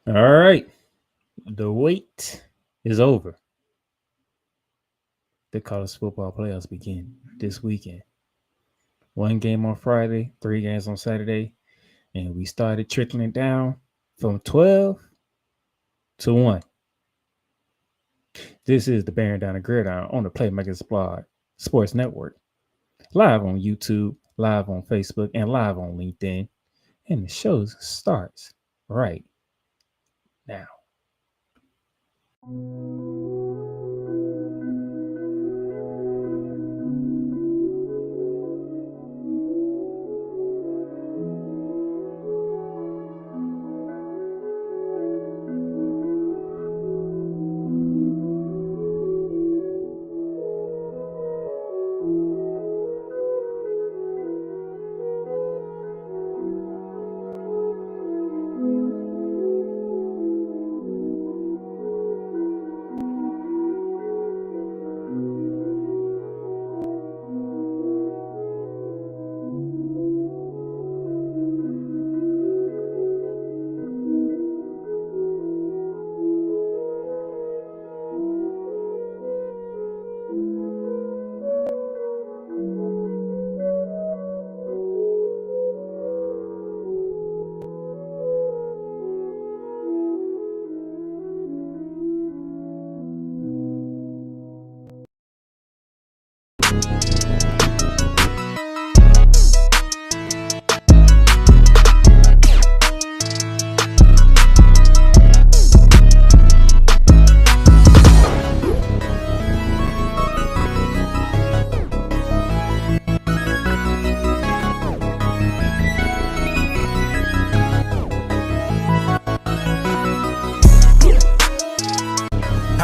All right. The wait is over. The college football playoffs begin this weekend. One game on Friday, three games on Saturday, and we started trickling down from 12 to 1. This is the Bearing Down the Gridiron on the Playmakers Squad Sports Network. Live on YouTube, live on Facebook, and live on LinkedIn. And the show starts right now.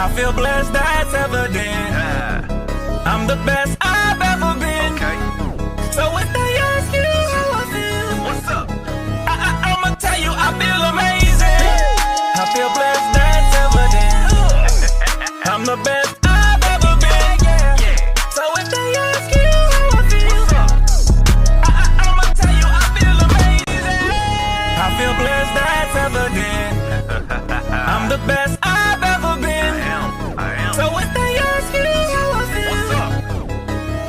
I feel blessed, that's evident. I'm the best I've ever been. Okay. So if they ask you how I feel, What's up? I'ma tell you I feel amazing. I feel blessed, that's evident. I'm the best I've ever been. So if they ask you how I feel, What's up? I'ma tell you I feel amazing. I feel blessed, that's evident. I'm the best I've ever been. I am. So if they ask you how I feel, What's up?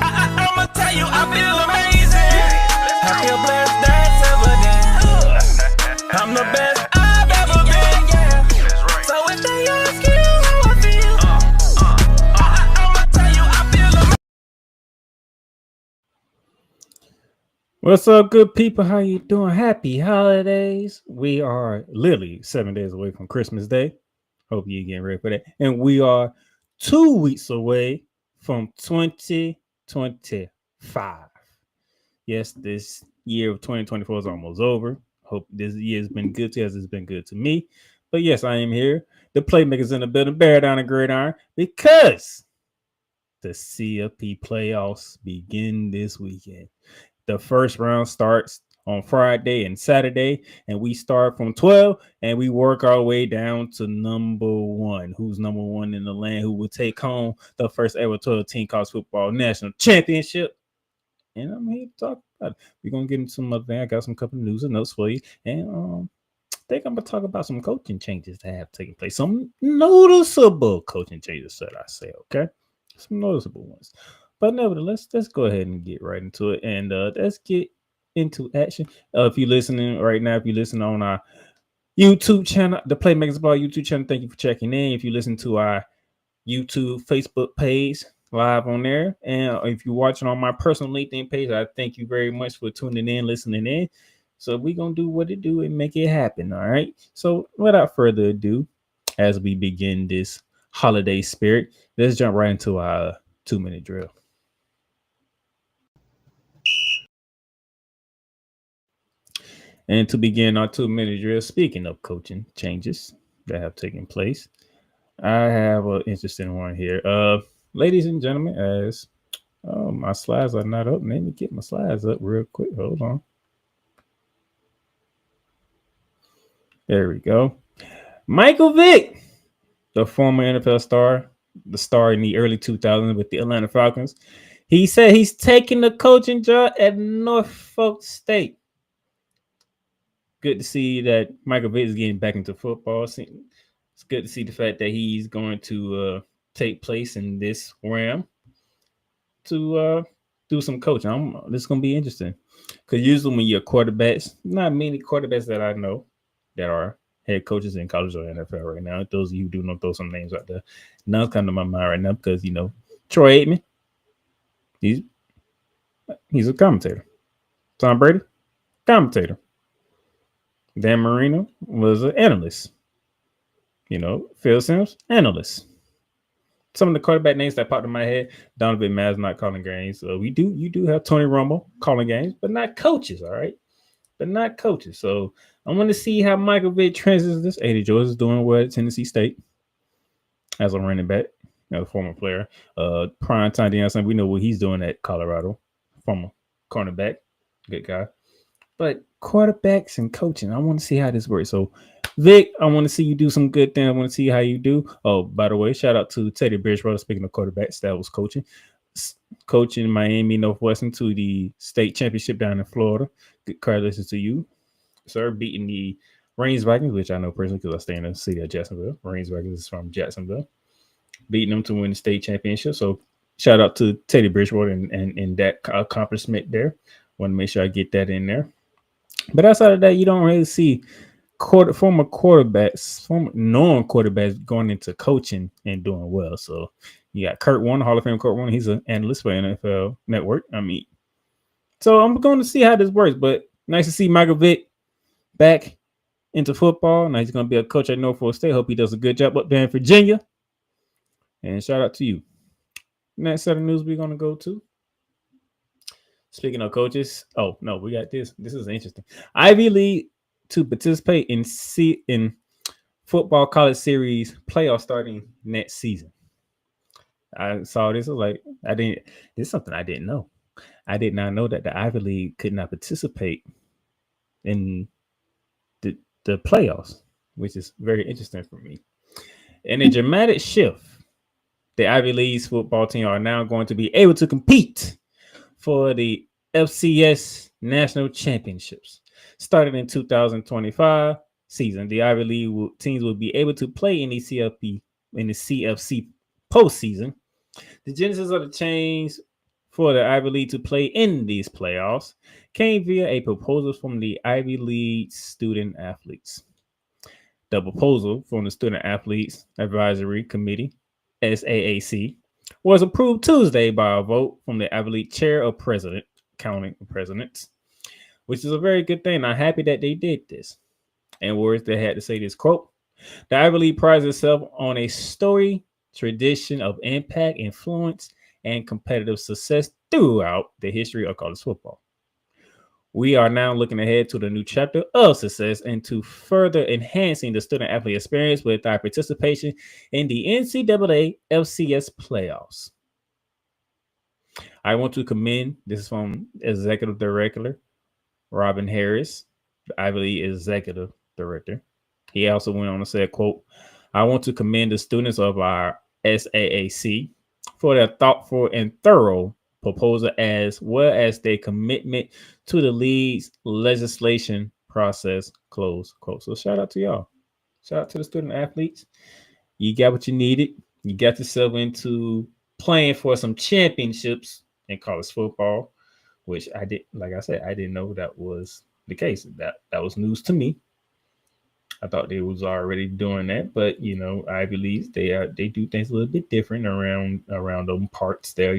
I'ma tell you I feel amazing. I feel blessed, that's evident. I'm the best I've ever been. That's right. So if they ask you how I feel, I'ma tell you I feel amazing. What's up, good people? How you doing? Happy holidays. We are literally 7 days away from Christmas Day. Hope you're getting ready for that. And we are 2 weeks away from 2025. Yes, this year of 2024 is almost over. Hope this year has been good to you as it's been good to me. But yes, I am here. The playmakers in the building, bear down the gridiron, because the CFP playoffs begin this weekend. The first round starts on Friday and Saturday, and we start from 12 and we work our way down to number one. Who's number one in the land? Who will take home the first ever 12 team college football national championship? And I'm here to talk about it. We're gonna get into some other thing. I got some couple of news and notes for you, and I think I'm gonna talk about some coaching changes that have taken place. Some noticeable coaching changes, should I say? Okay, some noticeable ones. But nevertheless, let's go ahead and get right into it, and let's get into action. If you're listening right now, if you listen on our YouTube channel, the Playmakers Ball YouTube channel, thank you for checking in. If you listen to our YouTube, Facebook page live on there, and if you're watching on my personal LinkedIn page, I thank you very much for tuning in, listening in. So we're gonna do what it do and make it happen. All right. So without further ado, as we begin this holiday spirit, let's jump right into our 2-minute drill. And to begin our 2-minute drill, speaking of coaching changes that have taken place, I have an interesting one here. Ladies and gentlemen, as my slides are not up, let me get my slides up real quick. Hold on. There we go. Michael Vick, the former NFL star, the star in the early 2000s with the Atlanta Falcons, he said he's taking the coaching job at Norfolk State. good to see that Michael Vick is getting back into football. It's good to see the fact that he's going to take place in this realm to do some coaching. This is going to be interesting because usually when you're quarterbacks, not many quarterbacks that I know that are head coaches in college or NFL right now. Those of you who do know, throw some names out there. None's coming to my mind right now because Troy Aikman, he's he's a commentator. Tom Brady, commentator. Dan Marino was an analyst. Phil Simms, analyst. Some of the quarterback names that popped in my head: Donovan Maz not calling games. You do have Tony Romo calling games, but not coaches. All right, but not coaches. So I want to see how Michael Vick transitions this. Eddie George is doing well at Tennessee State as a running back, a former player. Prime time Deion, we know what he's doing at Colorado, former cornerback, good guy. But quarterbacks and coaching, I want to see how this works. So, Vic, I want to see you do some good things. I want to see how you do. Oh, by the way, shout out to Teddy Bridgewater. Speaking of quarterbacks, that was coaching Miami Northwestern to the state championship down in Florida. Good congratulations to you, sir, beating the Reigns Vikings, which I know personally because I stay in the city of Jacksonville. Reigns Vikings is from Jacksonville, beating them to win the state championship. So, shout out to Teddy Bridgewater and that accomplishment there. Want to make sure I get that in there. But outside of that, you don't really see former quarterbacks, former known quarterbacks going into coaching and doing well. So you got Kurt Warner, Hall of Fame Kurt Warner. He's an analyst for NFL Network. So I'm going to see how this works. But nice to see Michael Vick back into football. Now he's going to be a coach at Norfolk State. Hope he does a good job up there in Virginia. And shout out to you. Next set of news we're going to go to. Speaking of coaches, oh no, we got this. This is interesting. Ivy League to participate in football college series playoff starting next season. I saw this. I was like, this is something I didn't know. I did not know that the Ivy League could not participate in the playoffs, which is very interesting for me. In a dramatic shift, the Ivy League's football team are now going to be able to compete for the FCS National Championships. Starting in 2025 season, the Ivy League teams will be able to play in the CFC postseason. The genesis of the change for the Ivy League to play in these playoffs came via a proposal from the Ivy League student athletes. The proposal from the Student Athletes Advisory Committee, SAAC, was approved Tuesday by a vote from the Ivy League chair of counting presidents, which is a very good thing. I'm happy that they did this. And words they had to say this quote: "The Ivy League prides itself on a storied tradition of impact, influence, and competitive success throughout the history of college football. We are now looking ahead to the new chapter of success and to further enhancing the student athlete experience with our participation in the NCAA FCS playoffs. I want to commend," this is from Executive Director Robin Harris, the Ivy League Executive Director. He also went on to say, quote, "I want to commend the students of our SAAC for their thoughtful and thorough proposal as well as their commitment to the league's legislation process," close quote. So shout out to y'all. Shout out to the student athletes. You got what you needed. You got yourself into playing for some championships in college football, which I did. Like I said, I didn't know that was the case. That was news to me. I thought they was already doing that, but Ivy Leagues, they do things a little bit different around them parts there.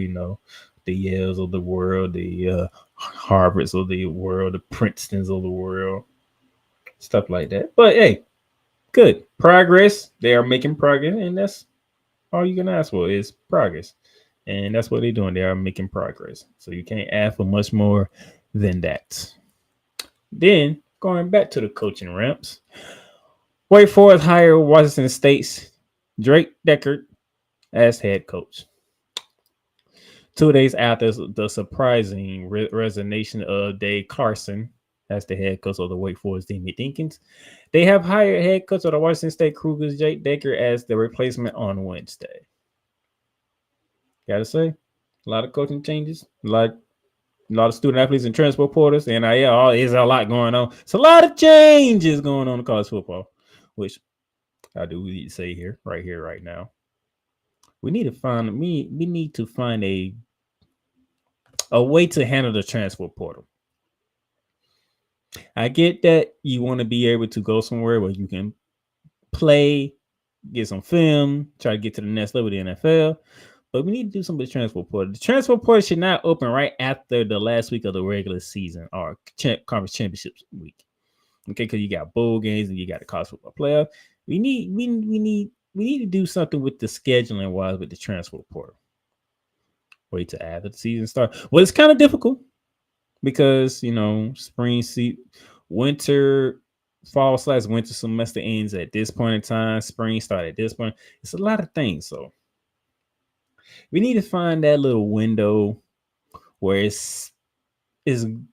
The Yales of the world, the Harvards of the world, the Princetons of the world, stuff like that. But hey, good progress. They are making progress, and that's all you can ask for is progress. And that's what they're doing. They are making progress. So you can't ask for much more than that. Then going back to the coaching ramps, Wake Forest hired Washington State's Drake Deckard as head coach. 2 days after the surprising resignation of Dave Carson as the head coach of the Wake Forest Demon Deacons, they have hired head coach of the Washington State Cougars, Jake Decker, as the replacement on Wednesday. Gotta say, a lot of coaching changes, a lot of A lot of student athletes and transport porters, and there's a lot going on. It's a lot of changes going on in college football, which I do need to say here, right now. We need to find a way to handle the transport portal. I get that you want to be able to go somewhere where you can play, get some film, try to get to the next level of the NFL. But we need to do something with the transport portal. The transport portal should not open right after the last week of the regular season or conference championship week. Okay, because you got bowl games and you got the college football playoff. We need to do something with the scheduling wise with the transport portal. Wait till after the season starts. Well, it's kind of difficult because winter, fall/winter semester ends at this point in time. Spring start at this point. It's a lot of things, so we need to find that little window where it's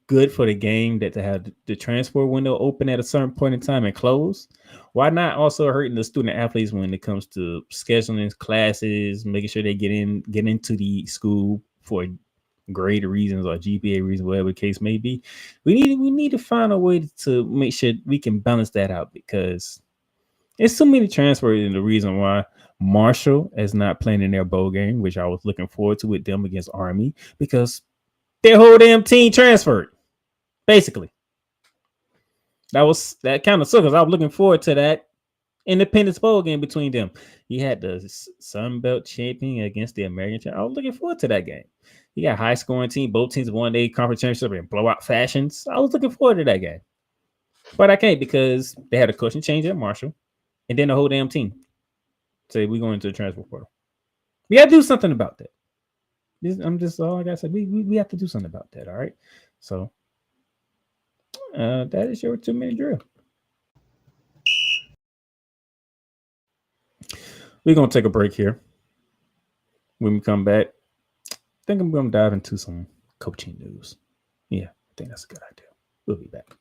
good for the game that to have the transport window open at a certain point in time and close. Why not also hurting the student athletes when it comes to scheduling classes, making sure they get into the school for grade reasons or GPA reasons, whatever the case may be. We need to find a way to make sure we can balance that out because there's so many transfers, and the reason why Marshall is not playing in their bowl game, which I was looking forward to with them against Army, because their whole damn team transferred. Basically, that kind of sucks. I was looking forward to that Independence Bowl game between them. You had the Sun Belt champion against the American champion. I was looking forward to that game. You got a high scoring team. Both teams won their conference championship in blowout fashions. I was looking forward to that game, but I can't because they had a coaching change at Marshall, and then the whole damn team say we're going to the transfer portal. We got to do something about that. I'm just all I gotta say. We have to do something about that. All right. So that is your 2-minute drill. We're gonna take a break here. When we come back, I think I'm gonna dive into some coaching news. Yeah, I think that's a good idea. We'll be back.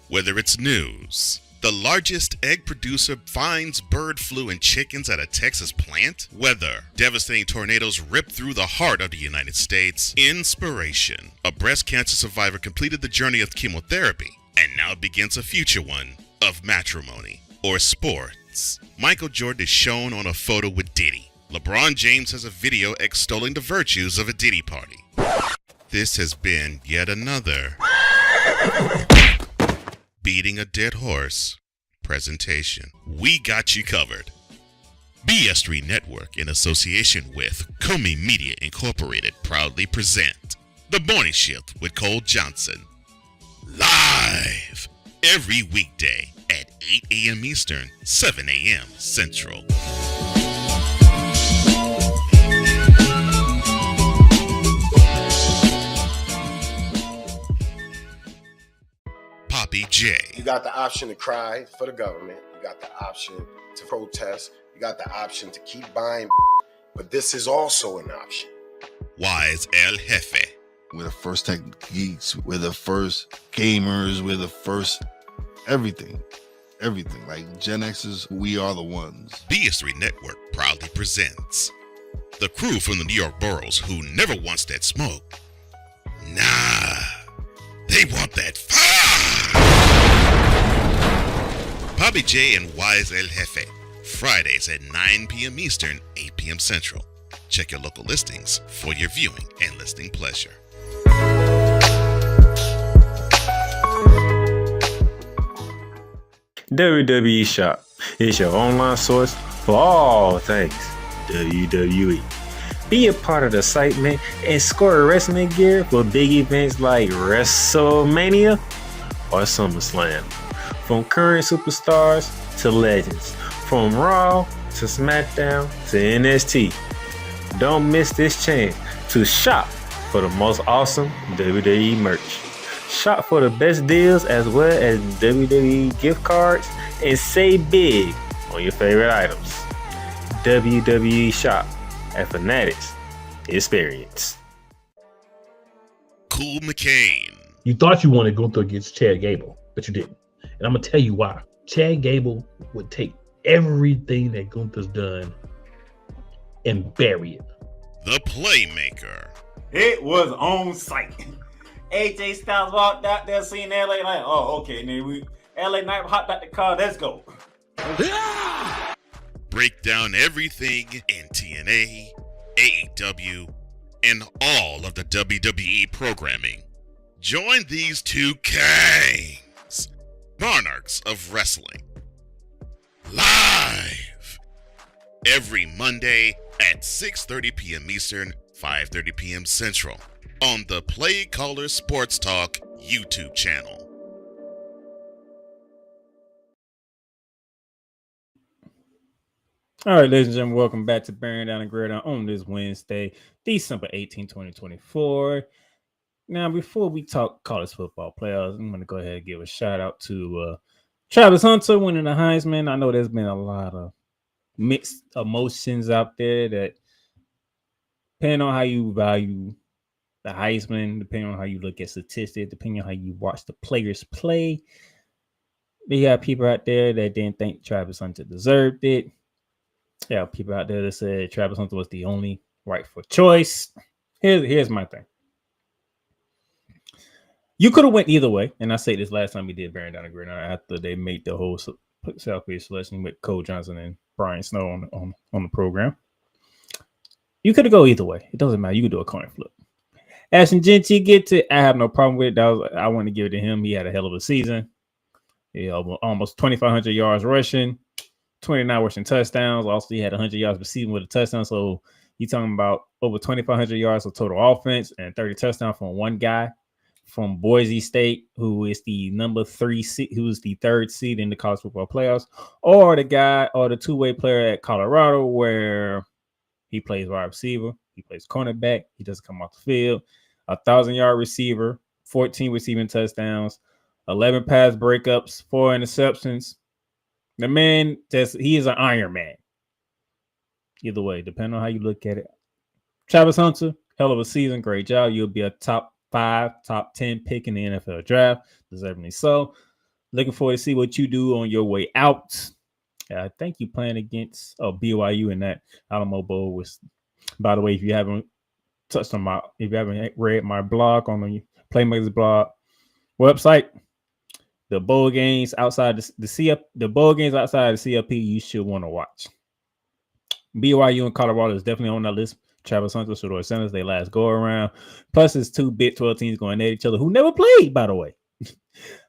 Whether it's news, the largest egg producer finds bird flu in chickens at a Texas plant, weather, devastating tornadoes rip through the heart of the United States, inspiration, a breast cancer survivor completed the journey of chemotherapy and now begins a future one of matrimony or sports. Michael Jordan is shown on a photo with Diddy. LeBron James has a video extolling the virtues of a Diddy party. This has been yet another beating a dead horse presentation. We got you covered. BS3 Network, in association with Comey Media Incorporated, proudly present The Morning Shift with Cole Johnson. Live every weekday at 8 a.m. Eastern, 7 a.m. Central. Poppy J. You got the option to cry for the government. You got the option to protest. You got the option to keep buying. But this is also an option. Wise El Jefe. We're the first tech geeks. We're the first gamers. We're the first everything. Everything. Like Gen X's, we are the ones. BS3 Network proudly presents the crew from the New York boroughs who never wants that smoke. Nah, they want that fire. Poppy J and Wise El Jefe. Fridays at 9 p.m. Eastern, 8 p.m. Central. Check your local listings for your viewing and listening pleasure. WWE Shop is your online source for all things WWE. Be a part of the excitement and score wrestling gear for big events like WrestleMania or SummerSlam. From current superstars to legends, from Raw to SmackDown to NXT. Don't miss this chance to shop for the most awesome WWE merch. Shop for the best deals as well as WWE gift cards and save big on your favorite items. WWE Shop at Fanatics Experience. Cool McCain. You thought you wanted Gunther against Chad Gable, but you didn't. And I'm going to tell you why. Chad Gable would take everything that Gunther's done and bury it. The Playmaker. It was on site. AJ Styles walked out there, seen LA like, oh, okay, and then we LA Knight hopped out the car. Let's go. Break down everything in TNA, AEW, and all of the WWE programming. Join these two kings, monarchs of wrestling, live every Monday at 6:30 p.m. Eastern, 5:30 p.m. Central on the Play Caller Sports Talk YouTube channel. All right, ladies and gentlemen, welcome back to Bearing Down and Gridiron on this Wednesday, December 18, 2024. Now, before we talk college football playoffs, I'm going to go ahead and give a shout out to Travis Hunter winning the Heisman. I know there's been a lot of mixed emotions out there that depending on how you value the Heisman, depending on how you look at statistics, depending on how you watch the players play, you got people out there that didn't think Travis Hunter deserved it. Yeah, people out there that said Travis Hunter was the only rightful choice. Here's my thing. You could have went either way, and I said this last time we did Bearing Down the Gridiron after they made the whole Southwest selection with Cole Johnson and Brian Snow on the program. You could have go either way. It doesn't matter. You could do a coin flip. Ashton Genty get to. I have no problem with it. I want to give it to him. He had a hell of a season. He almost 2,500 yards rushing. 29 rushing touchdowns. Also, he had 100 yards receiving with a touchdown. So you're talking about over 2,500 yards of total offense and 30 touchdowns from one guy from Boise State, who is the number 3 seed, who is the 3rd seed in the college football playoffs, or the guy or the two-way player at Colorado, where he plays wide receiver, he plays cornerback, he doesn't come off the field, 1,000-yard receiver, 14 receiving touchdowns, 11 pass breakups, 4 interceptions. The man, he is an Iron Man. Either way, depending on how you look at it. Travis Hunter, hell of a season. Great job. You'll be a top 5, top 10 pick in the NFL draft. Deservedly so. Looking forward to see what you do on your way out. I think you playing against BYU in that Alamo Bowl. By the way, if you haven't read my blog on the Playmakers blog website, the bowl games outside the bowl games outside the CFP you should want to watch. BYU and Colorado is definitely on that list. Travis Hunter, Shedeur Sanders, they last go around. Plus, it's 2 Big 12 teams going at each other who never played, by the way.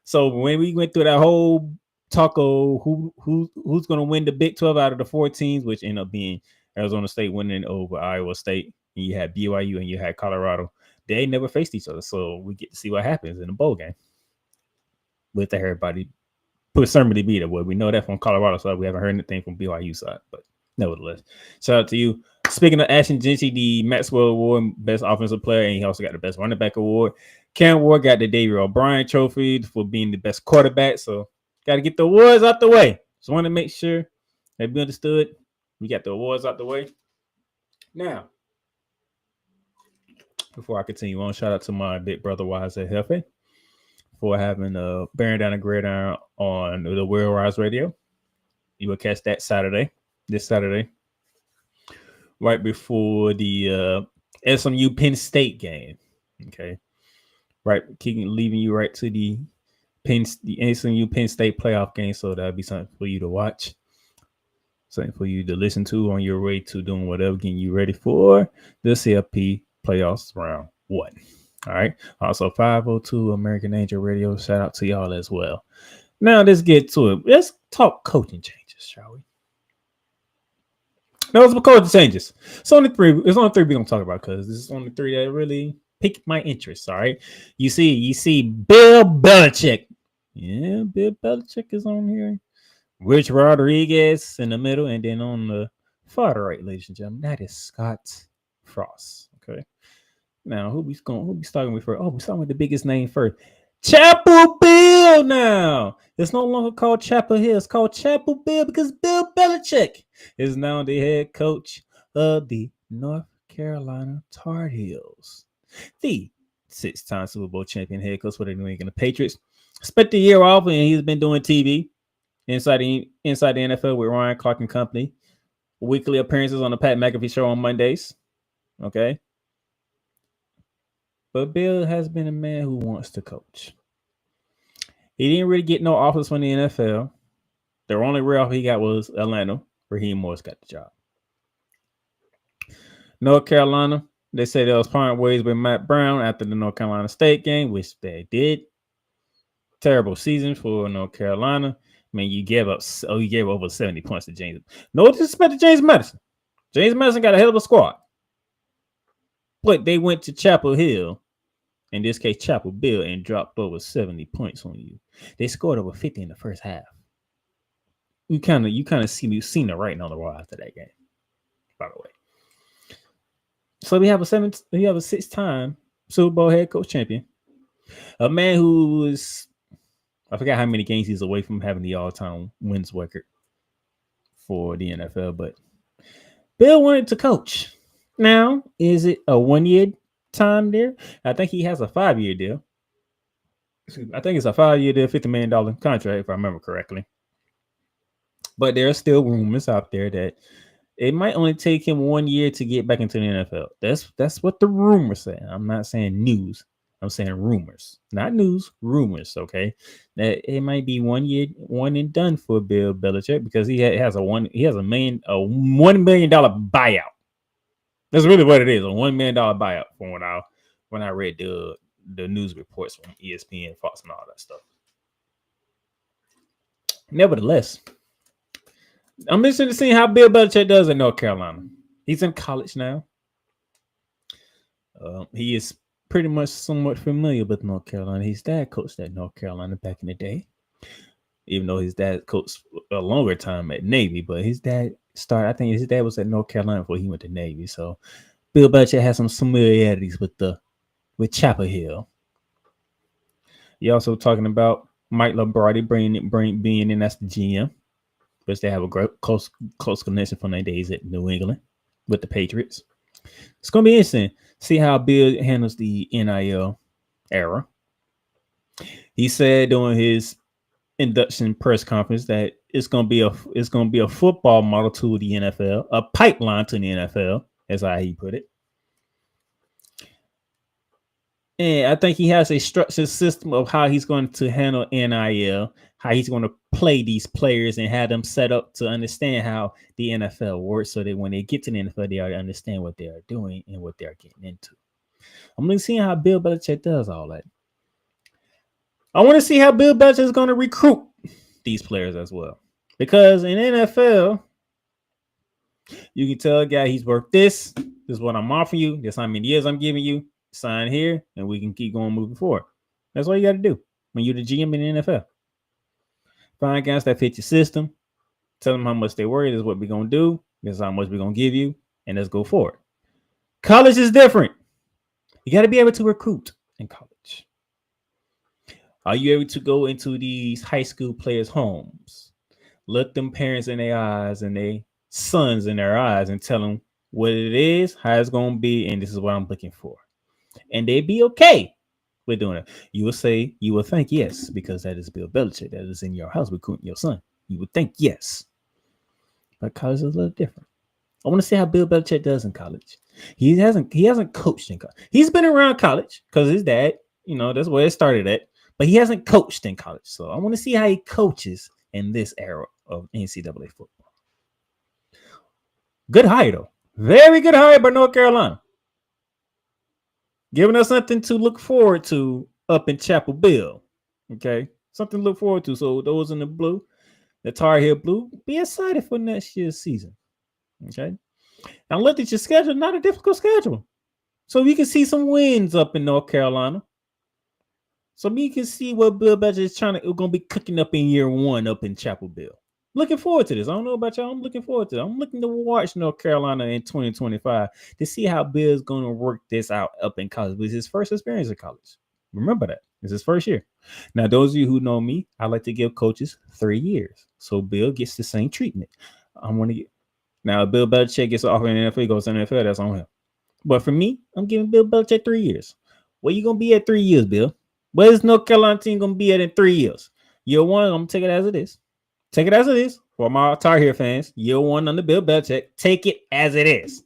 So when we went through that whole talk of who's going to win the Big 12 out of the 4 teams, which ended up being Arizona State winning over Iowa State, and you had BYU and you had Colorado, they never faced each other. So we get to see what happens in the bowl game. With everybody put somebody beat it. Well, we know that from Colorado side. We haven't heard anything from BYU side, but nevertheless, shout out to you. Speaking of Ashton Genty, the Maxwell Award, Best Offensive Player, and he also got the Best Running Back Award. Cam Ward got the David O'Brien Trophy for being the best quarterback. So, got to get the awards out the way. Just want to make sure that we understood. We got the awards out the way. Now, before I continue on, shout out to my big brother Wise at Hefe for having Bearing Down the Gridiron on the World Rise Radio. You will catch that this Saturday, right before the SMU Penn State game. Okay, right, leaving you right to the SMU Penn State playoff game. So that'll be something for you to watch, something for you to listen to on your way to doing whatever, getting you ready for the CFP playoffs round 1. All right. Also, 502 American Angel Radio. Shout out to y'all as well. Now, let's get to it. Let's talk coaching changes, shall we? Now, let's coaching changes. It's only 3 we're going to talk about because this is only 3 that really piqued my interest. All right. You see Bill Belichick. Yeah, Bill Belichick is on here. Rich Rodriguez in the middle. And then on the far right, ladies and gentlemen, that is Scott Frost. Okay. Now, who we starting with first? Oh, we're starting with the biggest name first. Chapel Bill now. It's no longer called Chapel Hill. It's called Chapel Bill because Bill Belichick is now the head coach of the North Carolina Tar Heels. The 6-time Super Bowl champion head coach for the New England Patriots. Spent the year off and he's been doing TV inside the NFL with Ryan Clark and company. Weekly appearances on the Pat McAfee show on Mondays. Okay. But Bill has been a man who wants to coach. He didn't really get no offers from the NFL. The only real offer he got was Atlanta, where he Morris got the job. North Carolina, they say they was parting ways with Matt Brown after the North Carolina State game, which they did. Terrible season for North Carolina. I mean, you gave over 70 points to James. No disrespect to James Madison. James Madison got a hell of a squad. But they went to Chapel Hill, in this case Chapel Bill, and dropped over 70 points on you. They scored over 50 in the first half. You kind of seen the writing on the wall after that game, by the way. So we have a 6-time Super Bowl head coach champion. A man who was, I forgot how many games he's away from having the all-time wins record for the NFL, but Bill wanted to coach. Now, is it a 1-year time there? I think he has a 5-year deal. I think it's a 5-year deal, $50 million contract, if I remember correctly. But there are still rumors out there that it might only take him 1 year to get back into the NFL. That's what the rumors say. I'm not saying news. I'm saying rumors, not news, rumors. Okay, that it might be 1 year, one and done for Bill Belichick because he has a $1 million buyout. That's really what it is, a $1 million buyout from when I read the news reports from ESPN, Fox, and all that stuff. Nevertheless, I'm interested to see how Bill Belichick does in North Carolina. He's in college now. He is pretty much somewhat familiar with North Carolina. His dad coached at North Carolina back in the day, even though his dad coached a longer time at Navy. But his dad started, I think his dad was at North Carolina before he went to Navy. So Bill Belichick has some familiarities with Chapel Hill. You're also talking about Mike Lombardi being in as the GM. Which they have a great close connection from their days at New England with the Patriots. It's going to be interesting. See how Bill handles the NIL era. He said during his induction press conference that it's going to be a football model to the NFL, a pipeline to the NFL, as how he put it. And I think he has a structured system of how he's going to handle NIL, how he's going to play these players and have them set up to understand how the NFL works so that when they get to the NFL, they already understand what they are doing and what they're getting into. I'm going to see how Bill Belichick does all that. I want to see how Bill Belichick is going to recruit these players as well. Because in NFL, you can tell a guy he's worth this. This is what I'm offering you. This is how many years I'm giving you. Sign here, and we can keep going moving forward. That's all you got to do when you're the GM in the NFL. Find guys that fit your system. Tell them how much they worry. This is what we're going to do. This is how much we're going to give you, and let's go forward. College is different. You got to be able to recruit in college. Are you able to go into these high school players' homes, look them parents in their eyes and their sons in their eyes and tell them what it is, how it's going to be, and this is what I'm looking for? And they'd be okay with doing it. You will think yes, because that is Bill Belichick. That is in your house recruiting your son. You would think yes. But college is a little different. I want to see how Bill Belichick does in college. He hasn't coached in college. He's been around college because his dad, that's where it started at. But he hasn't coached in college. So I want to see how he coaches in this era of NCAA football. Good hire, though. Very good hire by North Carolina. Giving us something to look forward to up in Chapel Bill. Okay? Something to look forward to. So those in the blue, the Tar Heel blue, be excited for next year's season. Okay? Now look at your schedule. Not a difficult schedule. So we can see some wins up in North Carolina. So we can see what Bill Belichick is going to be cooking up in year one up in Chapel Bill. Looking forward to this. I don't know about y'all. I'm looking forward to it. I'm looking to watch North Carolina in 2025 to see how Bill's going to work this out up in college. It was his first experience in college. Remember that. It's his first year. Now, those of you who know me, I like to give coaches 3 years. So Bill gets the same treatment. Now, Bill Belichick gets an offer in the NFL, he goes to the NFL, that's on him. But for me, I'm giving Bill Belichick 3 years. Where you going to be at 3 years, Bill? Where is North Carolina team going to be at in 3 years? Year one, I'm going to take it as it is. Take it as it is. For my Tar Heel fans, year one under Bill Belichick, take it as it is.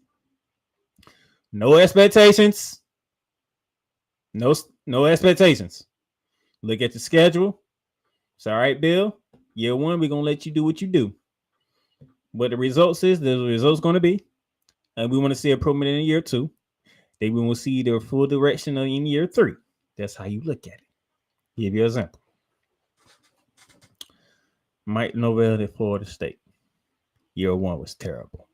No expectations. No expectations. Look at the schedule. It's all right, Bill. Year one, we're gonna let you do what you do. What the results is, the results gonna be, and we want to see improvement in year two. Then we will see their full direction in year three. That's how you look at it. Give you an example. Mike Norvell at Florida State. Year one was terrible.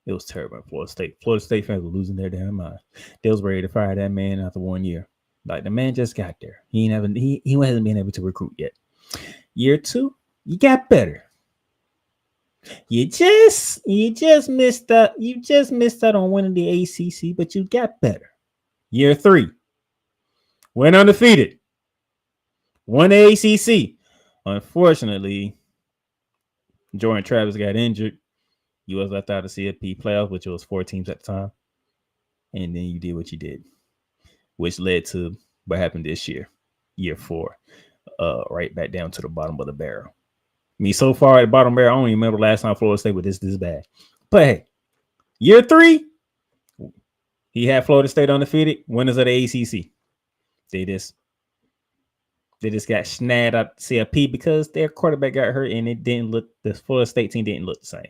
It was terrible at Florida State. Florida State fans were losing their damn mind. They was ready to fire that man after 1 year. Like the man just got there. He hasn't been able to recruit yet. Year two, you got better. You just missed out. You just missed out on winning the ACC, but you got better. Year three, went undefeated. Won the ACC. Unfortunately, Jordan Travis got injured. You was left out of CFP playoffs, which was 4 teams at the time. And then you did what you did, which led to what happened this year, year 4, right back down to the bottom of the barrel. I mean, so far at the bottom barrel, I don't even remember the last time Florida State was this bad. But hey, year 3, he had Florida State undefeated, winners of the ACC. They just got snagged out CFP because their quarterback got hurt and the Florida State team didn't look the same.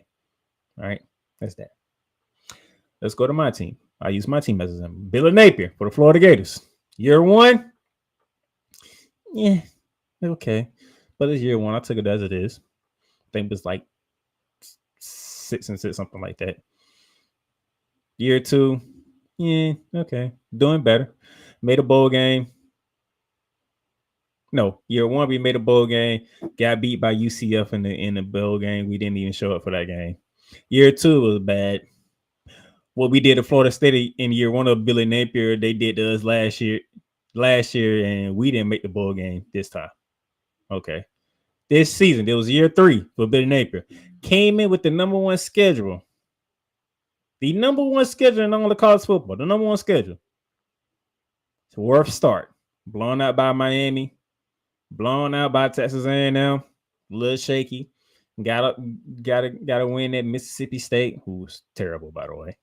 All right, that's that. Let's go to my team. I use my team as an example. Billy Napier for the Florida Gators. Year 1, yeah, okay. But it's year 1. I took it as it is. I think it was like 6-6, something like that. Year 2, yeah, okay. Doing better. Made a bowl game. No, year 1 we made a bowl game. Got beat by UCF in the bowl game. We didn't even show up for that game. Year 2 was bad. What we did at Florida State in year 1 of Billy Napier, they did to us last year, and we didn't make the bowl game this time. Okay. This season, it was year 3 for Billy Napier. Came in with the number 1 schedule. The number 1 schedule in all the college football. The number 1 schedule. It's a worth start. Blown out by Miami. Blown out by Texas A&M. A little shaky. Got to win at Mississippi State, who was terrible, by the way.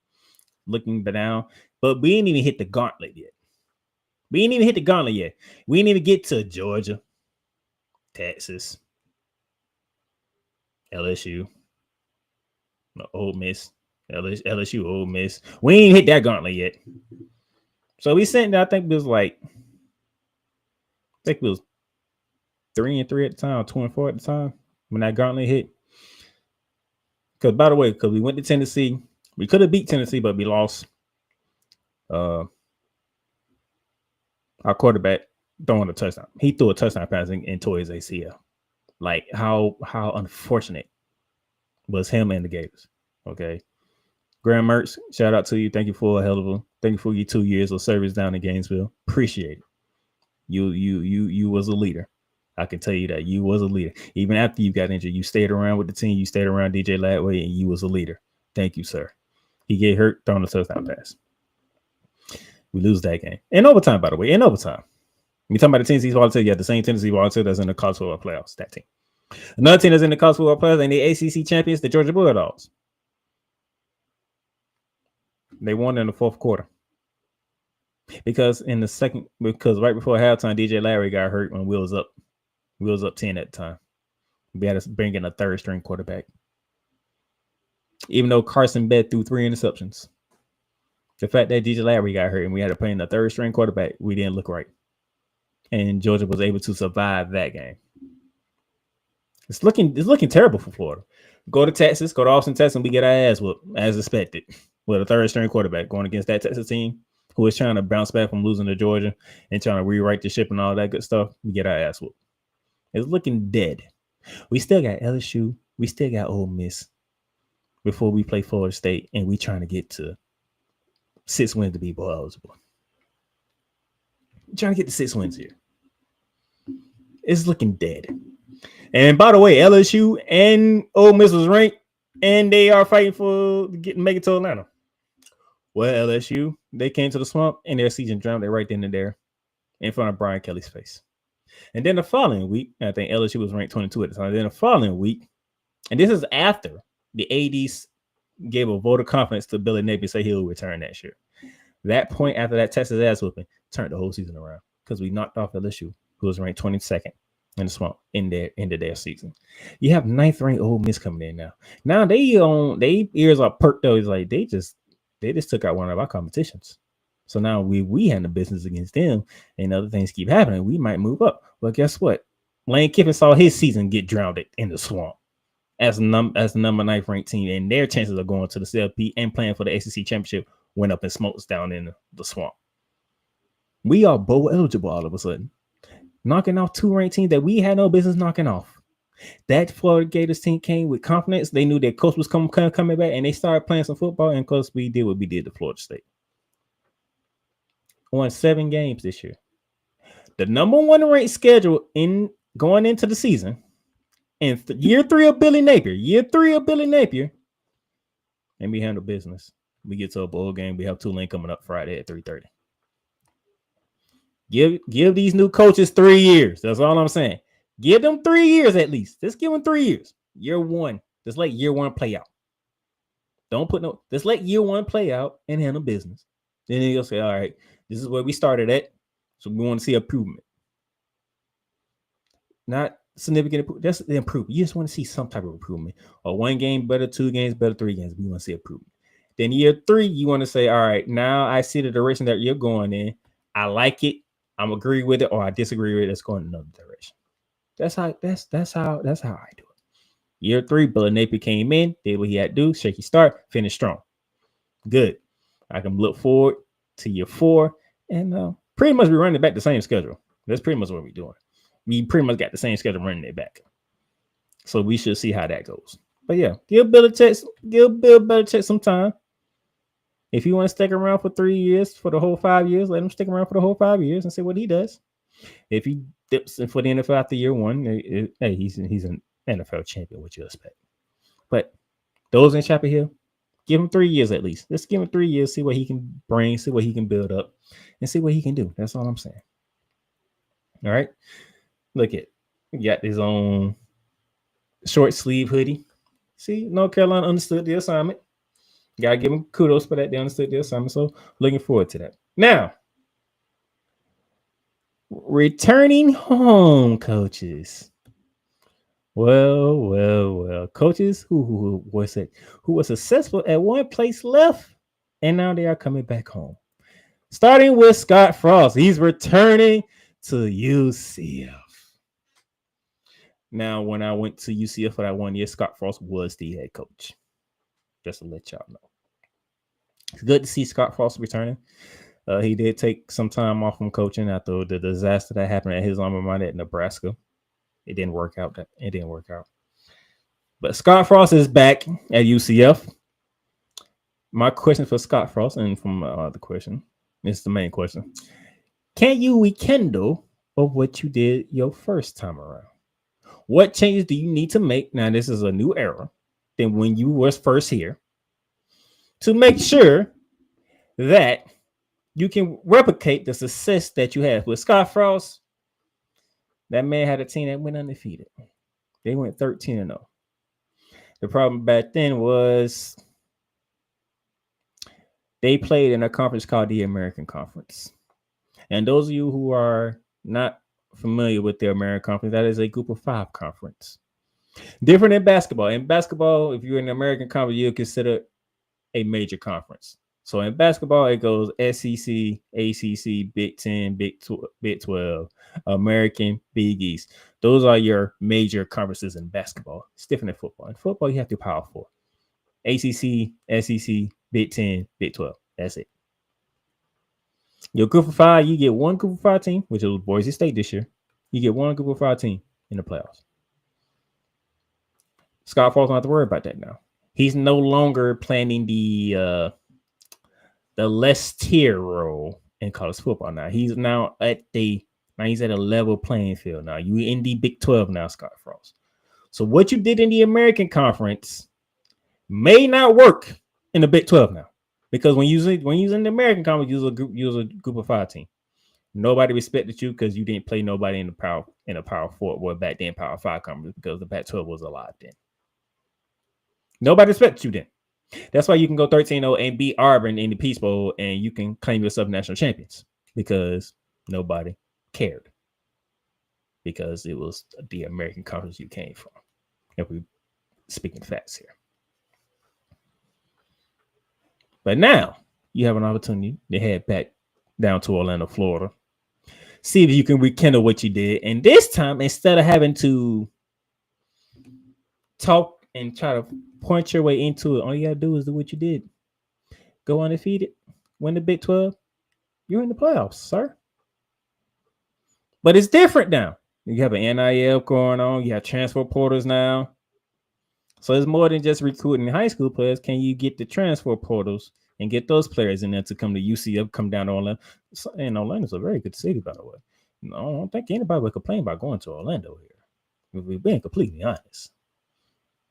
Looking down. But we didn't even hit the gauntlet yet. We didn't even get to Georgia, Texas, LSU, Ole Miss, LSU, Ole Miss. We ain't hit that gauntlet yet. So we sent, I think it was 3-3 at the time, 2-4 at the time when that gauntlet hit. Because, by the way, because we went to Tennessee. We could have beat Tennessee, but we lost. Our quarterback throwing a touchdown. He threw a touchdown pass and tore his ACL. Like, how unfortunate was him and the Gators. Okay. Graham Mertz, shout out to you. Thank you for your 2 years of service down in Gainesville. Appreciate it. You was a leader. I can tell you that you was a leader. Even after you got injured, you stayed around with the team. You stayed around DJ Latway, and you was a leader. Thank you, sir. He get hurt throwing a touchdown pass. We lose that game. In overtime, by the way. In overtime. You talking about the Tennessee Volunteers? You have the same Tennessee Volunteers that's in the college football playoffs. That team. Another team that's in the college football playoffs and the ACC champions, the Georgia Bulldogs. They won in the 4th quarter. Because right before halftime, DJ Larry got hurt when we was up 10 at the time. We had to bring in a 3rd string quarterback. Even though Carson Bed threw 3 interceptions. The fact that DJ Larry got hurt and we had to play in the 3rd string quarterback, we didn't look right. And Georgia was able to survive that game. It's looking terrible for Florida. Go to Texas, go to Austin, Texas, and we get our ass whooped as expected with a 3rd string quarterback going against that Texas team who is trying to bounce back from losing to Georgia and trying to rewrite the ship and all that good stuff. We get our ass whooped. It's looking dead. We still got LSU. We still got Ole Miss before we play Florida State, and we trying to get to 6 wins to be bowl eligible. Trying to get to 6 wins here. It's looking dead. And by the way, LSU and Ole Miss was ranked, and they are fighting for make it to Atlanta. Well, LSU, they came to the swamp, and their season drowned. They're right then and there in front of Brian Kelly's face. And then the following week, I think LSU was ranked 22 at the time. Then the following week, and this is after the ADs gave a vote of confidence to Billy Napier, say he'll return next year. That point after that Texas ass whooping, turned the whole season around because we knocked off LSU, who was ranked 22nd in the swamp in their end of their season. You have 9th ranked Ole Miss coming in now. Now they ears are perked though. It's like they just took out one of our competitions. So now we handle business against them, and other things keep happening. We might move up. But guess what? Lane Kiffin saw his season get drowned in the swamp as the number 9th ranked team, and their chances of going to the CFP and playing for the ACC championship went up in smokes down in the swamp. We are bowl eligible all of a sudden, knocking off 2 ranked teams that we had no business knocking off. That Florida Gators team came with confidence. They knew their coach was coming back, and they started playing some football. And of course, we did what we did to Florida State. Won 7 games this year. The number 1 ranked schedule in going into the season. In year 3 of Billy Napier, and we handle business. We get to a bowl game. We have Tulane coming up Friday at 3:30. Give these new coaches 3 years. That's all I'm saying. Give them 3 years at least. Just give them 3 years. Year 1. Just let year 1 play out. Just let year 1 play out and handle business. Then you'll say, all right, this is where we started at. So we want to see improvement. Not significant improvement. That's the improvement. You just want to see some type of improvement. Or 1 game better, 2 games better, 3 games. We want to see improvement. Then year 3, you want to say, all right, now I see the direction that you're going in. I like it. I'm agree with it, or I disagree with it. It's going in another direction. That's how I do it. Year 3, Billy Napier came in, did what he had to do, shaky start, finished strong. Good. I can look forward to year 4, and pretty much we're running back the same schedule. That's pretty much what we're doing. We pretty much got the same schedule running it back. So we should see how that goes. But yeah, give Bill Belichick some time. If you want to stick around for 3 years, for the whole 5 years, let him stick around for the whole 5 years and see what he does. If he dips in for the NFL after year 1, hey, he's an NFL champion, what you expect. But those in Chapel Hill, give him 3 years at least. Let's give him 3 years, see what he can bring, see what he can build up, and see what he can do. That's all I'm saying. All right. Look at, he got his own short sleeve hoodie. See, North Carolina understood the assignment. Gotta give them kudos for that. They understood the assignment. So looking forward to that. Now, returning home coaches. Well. Coaches who were successful at one place left, and now they are coming back home. Starting with Scott Frost. He's returning to UCF. Now, when I went to UCF for that 1 year, Scott Frost was the head coach. Just to let y'all know. It's good to see Scott Frost returning. He did take some time off from coaching after the disaster that happened at his alma mater at Nebraska. It didn't work out. But Scott Frost is back at UCF. My question for Scott Frost, and from my other question, this is the main question. Can you rekindle of what you did your first time around? What changes do you need to make? Now, this is a new era than when you was first here to make sure that you can replicate the success that you had with Scott Frost. That man had a team that went undefeated. They went 13-0. The problem back then was they played in a conference called the American Conference. And those of you who are not familiar with the American Conference, that is a group of 5 conference. Different in basketball. In basketball, if you're in the American Conference, you'll consider a major conference. So in basketball, it goes SEC, ACC, Big 10, Big 12, American, Big East. Those are your major conferences in basketball. It's different in football. In football, you have to Power 4. ACC, SEC, Big 10, Big 12. That's it. Your group of 5, you get one group of 5 team, which was Boise State this year. You get one group of 5 team in the playoffs. Scott Frost don't have to worry about that now. He's no longer planning the less tier role in college football now. He's now he's at a level playing field now. You in the Big 12 now, Scott Frost. So what you did in the American Conference may not work in the Big 12 now. Because when you was in the American Conference, you was a group of 5 team. Nobody respected you because you didn't play nobody in the Power 4 or back then Power 5 conference because the Pac-12 was alive then. Nobody respected you then. That's why you can go 13-0 and beat Auburn in the Peace Bowl and you can claim yourself national champions because nobody cared, because it was the American conference you came from. If we speaking facts here. But now you have an opportunity to head back down to Orlando, Florida. See if you can rekindle what you did. And this time, instead of having to talk and try to point your way into it, all you gotta do is do what you did. Go undefeated, win the Big 12. You're in the playoffs, sir. But it's different now. You have an NIL going on. You have transfer portals now. So it's more than just recruiting high school players. Can you get the transfer portals and get those players in there to come to UCF, come down to Orlando? And Orlando's a very good city, by the way. No, I don't think anybody would complain about going to Orlando here. If we're being completely honest.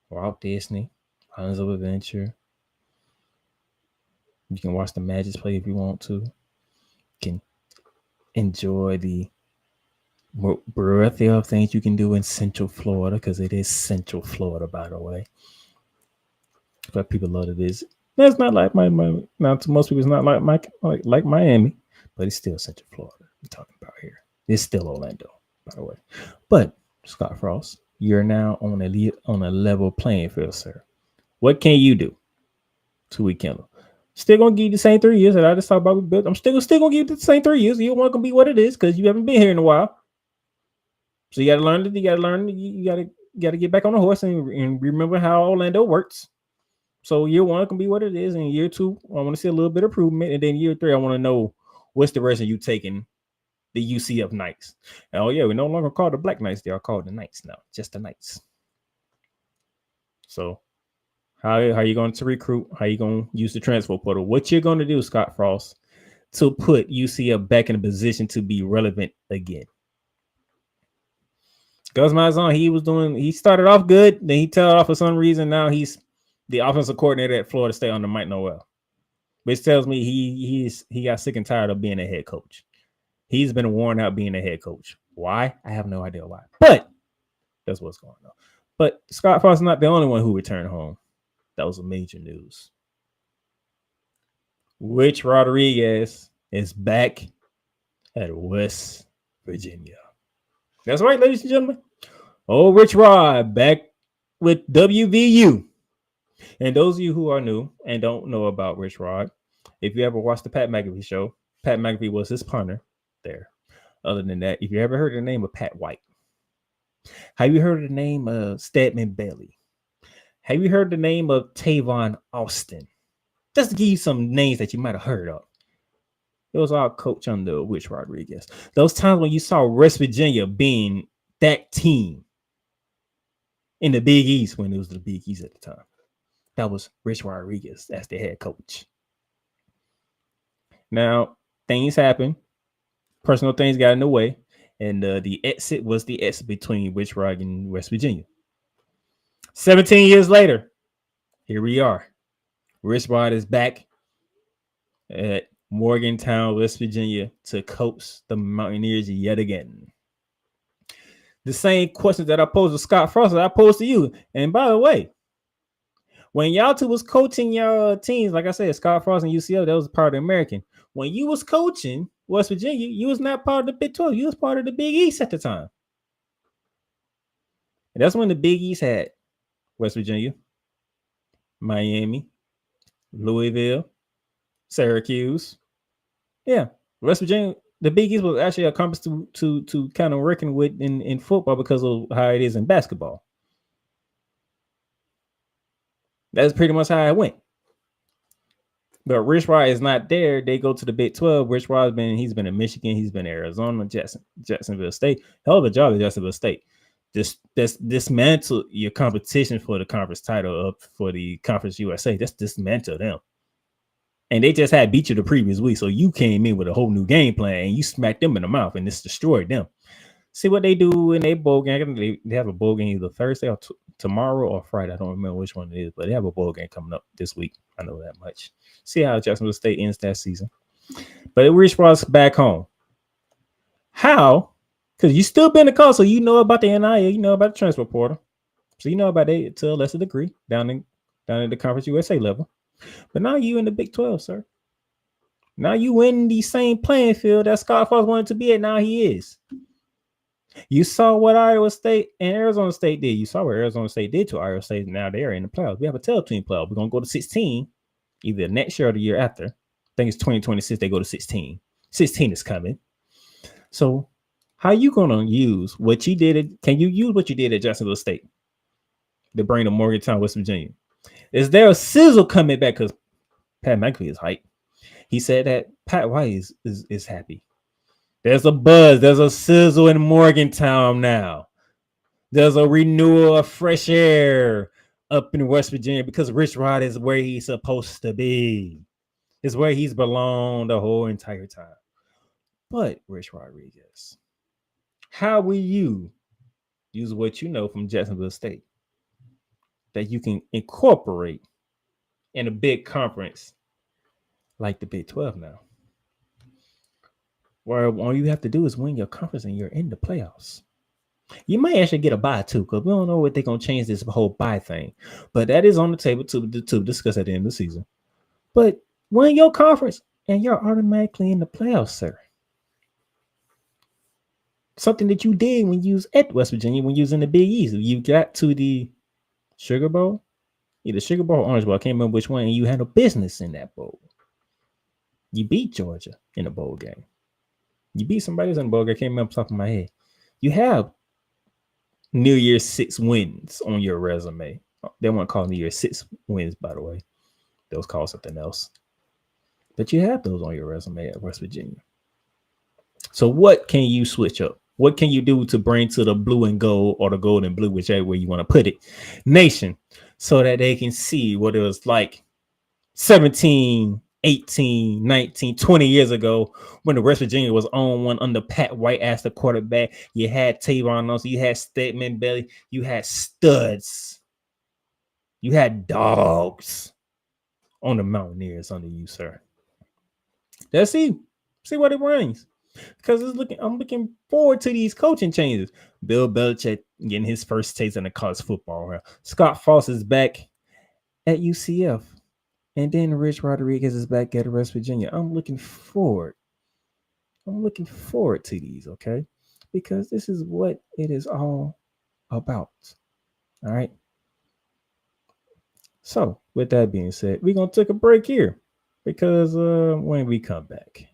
Walt Disney, Islands of Adventure. You can watch the Magic play if you want to. You can enjoy the breadth of things you can do in Central Florida, because it is Central Florida, by the way. But people love to visit. That's not like my now to most people, it's not like Miami, but it's still Central Florida we're talking about here. It's still Orlando, by the way. But Scott Frost, you're now on a level playing field, sir. What can you do to rekindle? Still gonna give you the same 3 years that I just talked about. I'm still gonna give you the same 3 years. You don't want to be what it is because you haven't been here in a while. So you got to learn. You got to get back on the horse and remember how Orlando works. So year 1 can be what it is, and year 2, I want to see a little bit of improvement, and then year 3, I want to know what's the direction you taking the UCF Knights. And oh yeah, we no longer call the Black Knights; they are called the Knights now, just the Knights. So how are you going to recruit? How are you going to use the transfer portal? What you're going to do, Scott Frost, to put UCF back in a position to be relevant again? Gus Malzahn, he started off good, then he tailed off for some reason. Now he's the offensive coordinator at Florida State under Mike Noel, which tells me he got sick and tired of being a head coach. He's been worn out being a head coach. Why? I have no idea why, but that's what's going on. But Scott Frost is not the only one who returned home. That was a major news. Rich Rodriguez is back at West Virginia. That's right, ladies and gentlemen. Oh, Rich Rod back with WVU. And those of you who are new and don't know about Rich Rod, if you ever watched the Pat McAfee show, Pat McAfee was his punter there. Other than that, if you ever heard the name of Pat White, have you heard the name of Stedman Bailey? Have you heard the name of Tavon Austin? Just to give you some names that you might have heard of. It was our coach under Rich Rodriguez. Those times when you saw West Virginia being that team in the Big East, when it was the Big East at the time, that was Rich Rodriguez as the head coach. Now, things happen. Personal things got in the way. And the exit was the exit between Rich Rod and West Virginia. 17 years later, here we are. Rich Rod is back at Morgantown, West Virginia, to coach the Mountaineers yet again. The same questions that I posed to Scott Frost that I posed to you. And by the way, when y'all two was coaching your teams, like I said, Scott Frost and UCF, that was part of the American. When you was coaching West Virginia, you was not part of the Big 12. You was part of the Big East at the time. And that's when the Big East had West Virginia, Miami, Louisville, Syracuse. Yeah, West Virginia, the Big East was actually a conference to kind of reckon with in football because of how it is in basketball. That's pretty much how it went. But Rich Rod is not there. They go to the Big 12. Rich Rod's he's been in Michigan, he's been in Arizona, Jacksonville State. Hell of a job at Jacksonville State. Just dismantle your competition for the conference title up for the Conference USA. Just dismantle them. And they just had beat you the previous week. So you came in with a whole new game plan and you smacked them in the mouth and this destroyed them. See what they do in their bowl game. They have a bowl game either Thursday or tomorrow or Friday. I don't remember which one it is, but they have a bowl game coming up this week. I know that much. See how Jacksonville State ends that season. But Rich Rod's back home. How? Because you still been in the call, so you know about the NIL, you know about the transfer portal. So you know about it to a lesser degree down in the Conference USA level. But now you in the Big 12, sir. Now you in the same playing field that Scott Frost wanted to be at. Now he is. You saw what Iowa State and Arizona State did. You saw what Arizona State did to Iowa State. Now they're in the playoffs. We have a 12-team playoff. We're going to go to 16 either next year or the year after. I think it's 2026. They go to 16. 16 is coming. So how you going to use what you did? Can you use what you did at Jacksonville State to bring to Morgantown, West Virginia? Is there a sizzle coming back? Because Pat McAfee is hyped. He said that Pat White is happy. There's a buzz. There's a sizzle in Morgantown now. There's a renewal of fresh air up in West Virginia because Rich Rod is where he's supposed to be. It's where he's belonged the whole entire time. But, Rich Rodriguez, how will you use what you know from Jacksonville State that you can incorporate in a big conference like the Big 12 now? Where all you have to do is win your conference and you're in the playoffs. You might actually get a bye too, because we don't know what they're going to change this whole bye thing. But that is on the table to discuss at the end of the season. But win your conference and you're automatically in the playoffs, sir. Something that you did when you was at West Virginia, when you was in the Big East. You got to the Sugar Bowl, either Sugar Bowl or Orange Bowl. I can't remember which one, and you had no business in that bowl. You beat Georgia in a bowl game. You beat somebody else in the bowl game. I can't remember off the top of my head. You have New Year's 6 wins on your resume. They weren't called New Year's 6 wins, by the way. Those called something else. But you have those on your resume at West Virginia. So what can you switch up? What can you do to bring to the blue and gold or the gold and blue, whichever way you want to put it, nation, so that they can see what it was like 17, 18, 19, 20 years ago when the West Virginia was on one under Pat White as the quarterback. You had Tavon Nelson, you had Stedman Bailey, you had studs, you had dogs on the Mountaineers under you, sir. Let's see what it brings. Because I'm looking forward to these coaching changes. Bill Belichick getting his first taste in the college football. Scott Frost is back at UCF. And then Rich Rodriguez is back at West Virginia. I'm looking forward to these, okay? Because this is what it is all about. All right? So, with that being said, we're going to take a break here. Because when we come back,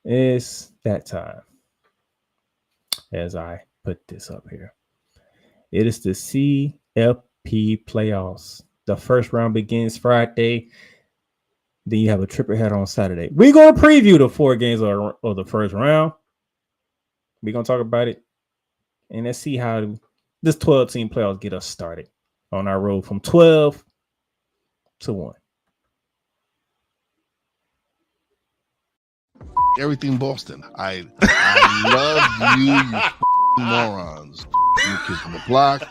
it's that time. As I put this up here, it is the CFP playoffs. The first round begins Friday. Then you have a triple header on Saturday. We're going to preview the 4 games of the first round. We're going to talk about it. And let's see how this 12-team playoffs get us started on our road from 12 to 1. Everything Boston. I love you morons. New Kids on the Block,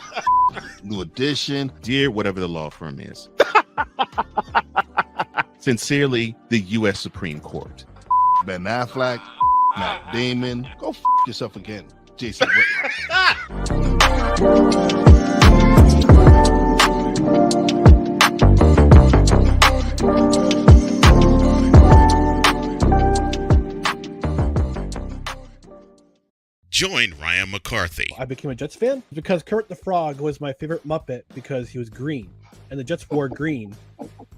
New Edition. Dear whatever the law firm is. Sincerely, the U.S. Supreme Court. Ben Affleck, Matt Damon. Go yourself again, Jason Whitlock. Join Ryan McCarthy. I became a Jets fan because Kurt the Frog was my favorite Muppet because he was green, and the Jets wore green.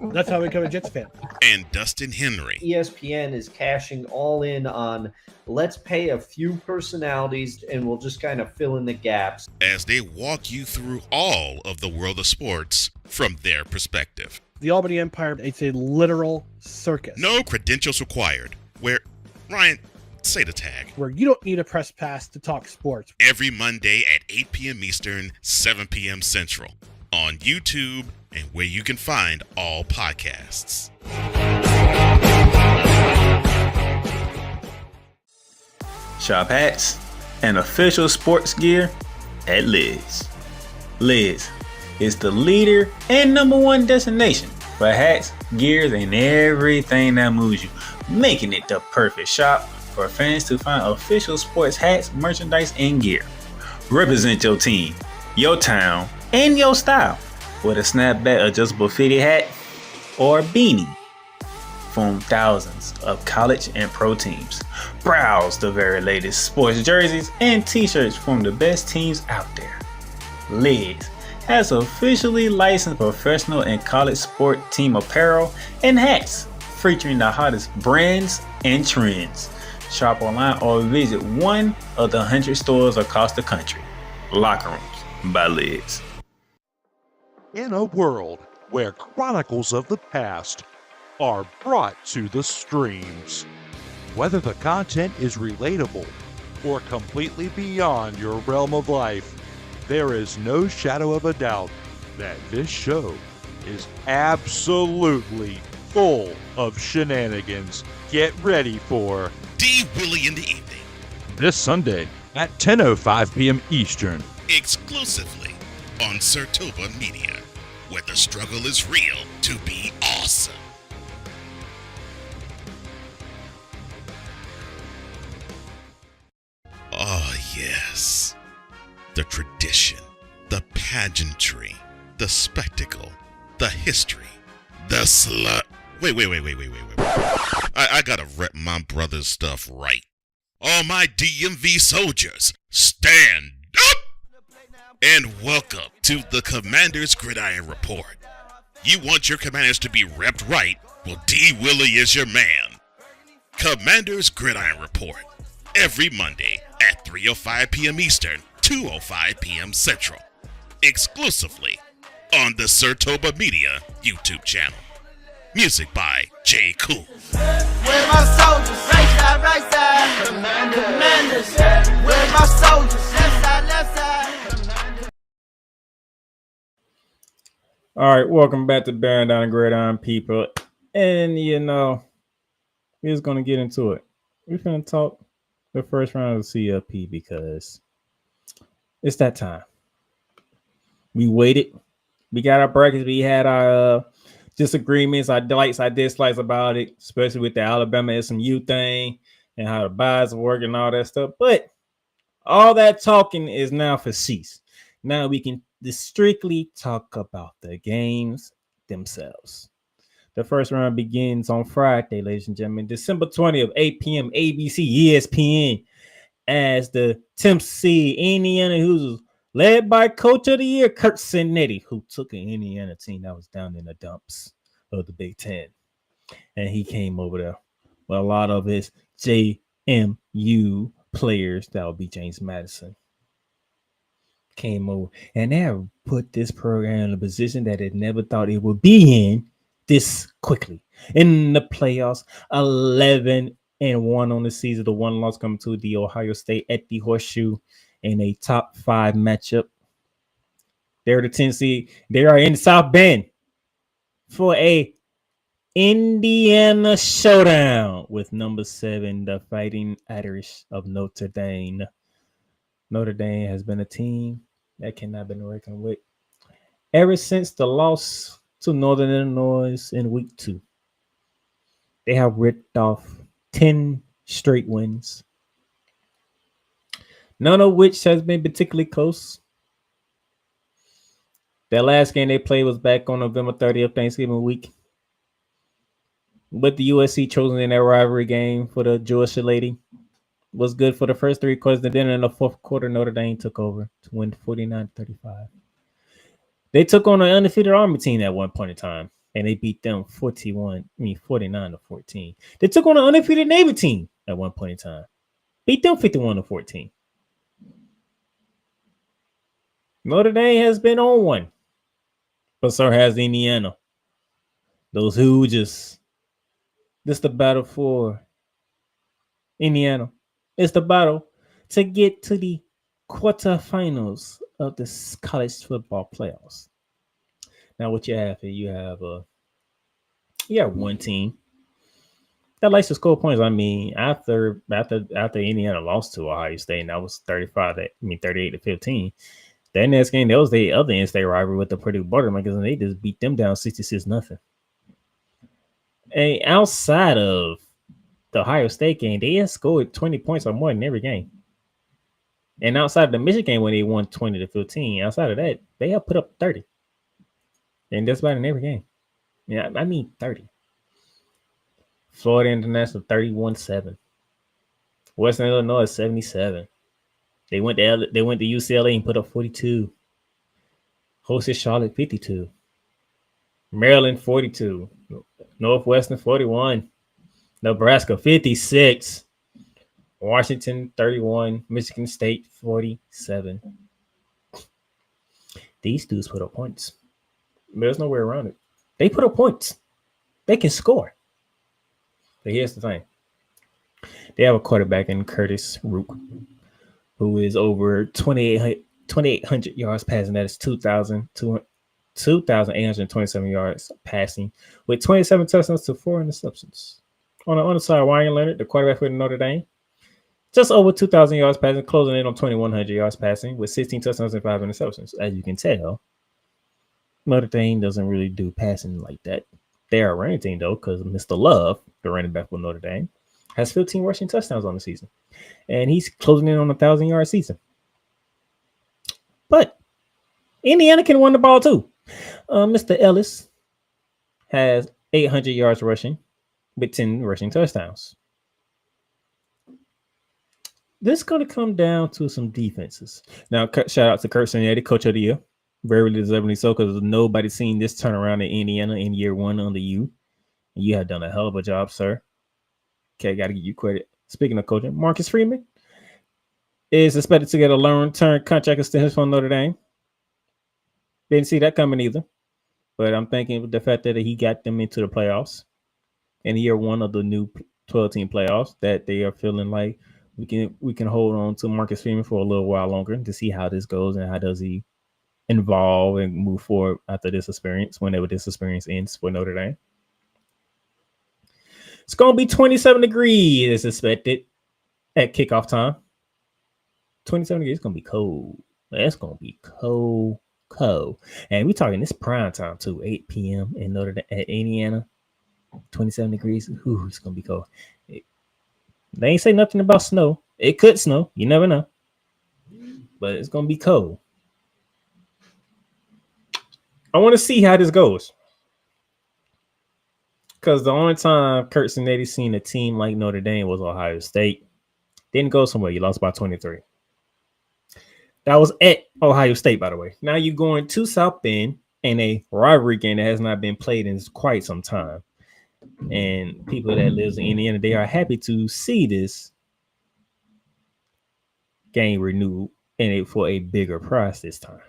That's how I became a Jets fan. And Dustin Henry. ESPN is cashing all in on let's pay a few personalities and we'll just kind of fill in the gaps. As they walk you through all of the world of sports from their perspective. The Albany Empire, it's a literal circus. No credentials required. Where, Ryan, say the tag. Where you don't need a press pass to talk sports. Every Monday at 8 p.m. Eastern, 7 p.m. Central. On YouTube and where you can find all podcasts. Shop hats and official sports gear at Liz. Liz is the leader and #1 destination for hats, gears, and everything that moves you, making it the perfect shop for fans to find official sports hats, merchandise, and gear. Represent your team, your town, and your style with a snapback adjustable fitted hat or beanie. from thousands of college and pro teams. Browse the very latest sports jerseys and t-shirts from the best teams out there. Lids has officially licensed professional and college sport team apparel and hats featuring the hottest brands and trends. Shop online or visit one of the 100 stores across the country. Locker Rooms by Lids. In a world where chronicles of the past are brought to the streams, whether the content is relatable or completely beyond your realm of life, there is no shadow of a doubt that this show is absolutely full of shenanigans. Get ready for D. Willie in the evening, this Sunday at 10:05 p.m. Eastern, exclusively on Sertoba Media, where the struggle is real to be awesome. Oh, yes. The tradition, the pageantry, the spectacle, the history, the slut. Wait. I gotta rep my brother's stuff right. All my DMV soldiers, stand up! And welcome to the Commander's Gridiron Report. You want your commanders to be repped right? Well, D. Willie is your man. Commander's Gridiron Report. Every Monday at 3:05 p.m. Eastern, 2:05 p.m. Central. Exclusively on the Sertoba Media YouTube channel. Music by J. Cool. Where my soldiers? Right side. Commanders. Where my soldiers? Left side. All right, welcome back to Bearing Down the Gridiron, people. And we're just gonna get into it. We're gonna talk the first round of the CFP because it's that time. We waited. We got our brackets. We had our disagreements, our likes, our dislikes about it, especially with the Alabama SMU thing and how the buys work and all that stuff. But all that talking is now facetious. Now we can strictly talk about the games themselves. The first round begins on Friday, ladies and gentlemen, December 20th, 8 p.m. ABC, ESPN, as the 10th seed Indiana Hoosiers, led by Coach of the Year, Kurt Cinetti, who took an Indiana team that was down in the dumps of the Big Ten. And he came over there with a lot of his JMU players. That would be James Madison. Came over. And they have put this program in a position that it never thought it would be in this quickly. In the playoffs, 11-1 on the season. The one loss coming to the Ohio State at the Horseshoe in a top 5 matchup. They're the 10 seed. They are in South Bend for a Indiana showdown with number 7, the Fighting Irish of Notre Dame. Notre Dame has been a team that cannot be reckoned with ever since the loss to Northern Illinois in week 2. They have ripped off 10 straight wins, none of which has been particularly close. That last game they played was back on November 30th, Thanksgiving week. But the USC chosen in that rivalry game for the Georgia lady was good for the first 3 quarters. And then in the fourth quarter, Notre Dame took over to win 49-35. They took on an undefeated Army team at one point in time, and they beat them 49-14. They took on an undefeated Navy team at one point in time, beat them 51-14. Notre Dame has been on one, but so has Indiana. Those who just, this the battle for Indiana. It's the battle to get to the quarterfinals of the college football playoffs. Now, what you have here, you have one team that likes to score points. I mean, after Indiana lost to Ohio State, and that was 38-15. That next game, that was the other in-state rivalry with the Purdue Boilermakers, and they just beat them down 66-0. And outside of the Ohio State game, they had scored 20 points or more in every game. And outside of the Michigan game, when they won 20-15, outside of that, they have put up 30. And that's about in every game. Yeah, I mean 30. Florida International 31-7. Western Illinois 77. They went to UCLA and put up 42. Hosted Charlotte 52. Maryland 42. Northwestern 41. Nebraska 56. Washington 31. Michigan State 47. These dudes put up points. There's no way around it. They put up points. They can score. But here's the thing. They have a quarterback in Curtis Rook, who is over 2,800 yards passing. That is 2,827 yards passing with 27 touchdowns to 4 interceptions. On the other side, Ryan Leonard, the quarterback for Notre Dame, just over 2,000 yards passing, closing in on 2,100 yards passing with 16 touchdowns and 5 interceptions. As you can tell, Notre Dame doesn't really do passing like that. They are a running team, though, because Mr. Love, the running back for Notre Dame, has 15 rushing touchdowns on the season. And he's closing in on a 1,000-yard season. But Indiana can run the ball, too. Mr. Ellis has 800 yards rushing with 10 rushing touchdowns. This is going to come down to some defenses. Now, shout out to Kurt Cincinnati, Coach of the Year. Very deservedly so, because nobody's seen this turnaround in Indiana in year one under you. And you have done a hell of a job, sir. Okay, got to give you credit. Speaking of coaching, Marcus Freeman is expected to get a long-term contract extension from Notre Dame. Didn't see that coming either. But I'm thinking with the fact that he got them into the playoffs in year one of the new 12-team playoffs, that they are feeling like we can hold on to Marcus Freeman for a little while longer to see how this goes and how does he involve and move forward after this experience, whenever this experience ends for Notre Dame. It's going to be 27 degrees as expected at kickoff time. 27 degrees. It's going to be cold. It's going to be cold. And we're talking this prime time too, 8 p.m. in at Indiana. 27 degrees. Ooh, it's going to be cold. They ain't say nothing about snow. It could snow. You never know. But it's going to be cold. I want to see how this goes. Because the only time Kurt Cincinnati seen a team like Notre Dame was Ohio State. Didn't go somewhere. You lost by 23. That was at Ohio State, by the way. Now you're going to South Bend in a rivalry game that has not been played in quite some time. And people that lives in Indiana, they are happy to see this game renewed and for a bigger price this time.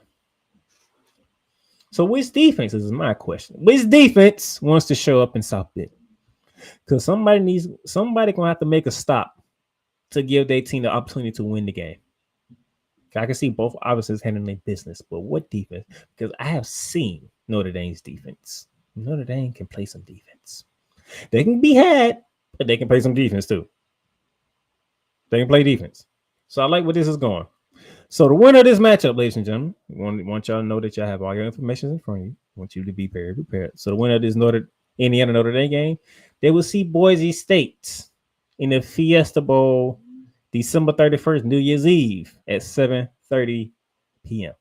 So which defense is my question? Which defense wants to show up in South Bend? Because somebody gonna have to make a stop to give their team the opportunity to win the game. I can see both officers handling business, but what defense? Because I have seen Notre Dame's defense. Notre Dame can play some defense. They can be had, but they can play some defense too. They can play defense. So I like where this is going. So the winner of this matchup, ladies and gentlemen, want y'all to know that y'all have all your information in front of you. I want you to be very prepared. So the winner of this Indiana Notre Dame game, they will see Boise State in the Fiesta Bowl December 31st, New Year's Eve at 7:30 p.m.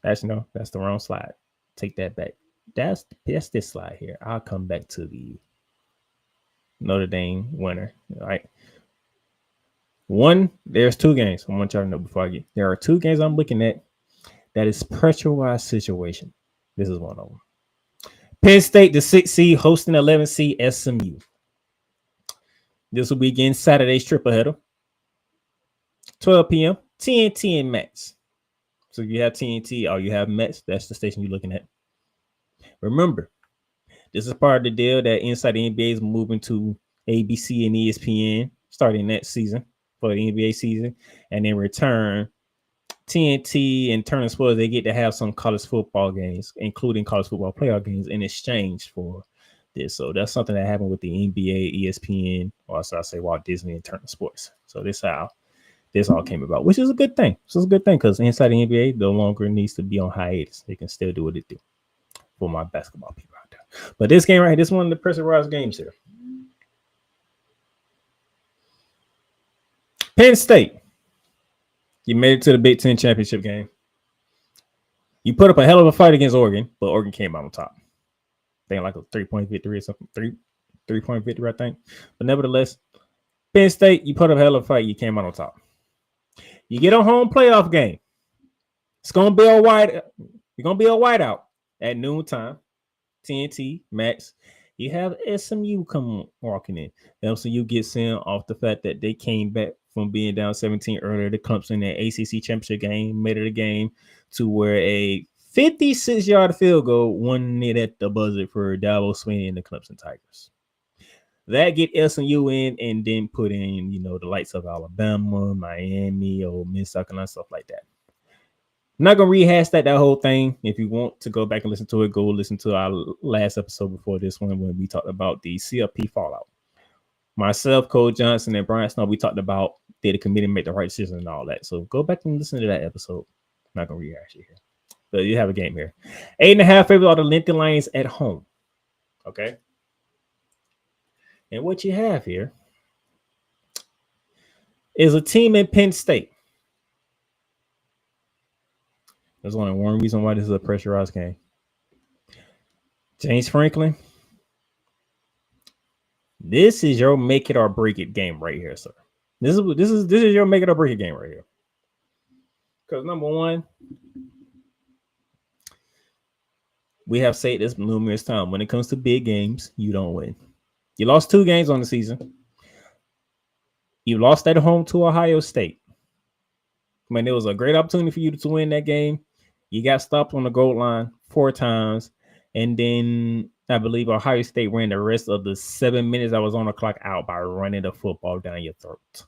Actually, no, that's the wrong slide. Take that back. That's this slide here. I'll come back to the Notre Dame winner. All right. There's two games. I want y'all to know before I get. There are two games I'm looking at that is pressure-wise situation. This is one of them. Penn State, the 6th seed, hosting 11th seed SMU. This will begin Saturday's triple header. 12 p.m. TNT and Mets. So you have TNT or you have Mets. That's the station you're looking at. Remember, this is part of the deal that Inside the NBA is moving to ABC and ESPN starting next season for the NBA season. And in return, TNT and Turner Sports, they get to have some college football games, including college football playoff games in exchange for this. So that's something that happened with the NBA, ESPN, or so I say Walt Disney and Turner Sports. So this how this all came about, which is a good thing. This is a good thing because Inside the NBA no longer needs to be on hiatus. They can still do what it do for my basketball people out there. But this game right here, this is one of the pressurized games here. Penn State, you made it to the Big Ten championship game. You put up a hell of a fight against Oregon, but Oregon came out on top. think like a 3-point victory or something. 3-point victory, I think. But nevertheless, Penn State, you put up a hell of a fight. You came out on top. You get a home playoff game. It's gonna be a white. You're gonna be a whiteout at noontime. TNT Max. You have SMU come walking in. SMU gets in off the fact that they came back from being down 17 earlier to Clemson in that ACC championship game, made it a game to where a 56-yard field goal won it at the buzzer for Dabo Swinney and the Clemson Tigers. That get SMU in and then put in, the likes of Alabama, Miami, Ole Miss, South Carolina, stuff like that. I'm not gonna rehash that whole thing. If you want to go back and listen to it, go listen to our last episode before this one when we talked about the CFP fallout. Myself, Cole Johnson, and Brian Snow, we talked about did the committee make the right decision and all that. So go back and listen to that episode. I'm not gonna rehash it here. But you have a game here. 8.5 favorites are the Lincoln Lions at home. Okay. And what you have here is a team in Penn State. There's only one reason why this is a pressurized game. James Franklin, this is your make it or break it game right here, sir. This is your make it or break it game right here. Because number one, we have said this numerous times. When it comes to big games, you don't win. You lost 2 games on the season. You lost at home to Ohio State. It was a great opportunity for you to win that game. You got stopped on the goal line 4 times. And then I believe Ohio State ran the rest of the 7 minutes that was on the clock out by running the football down your throat.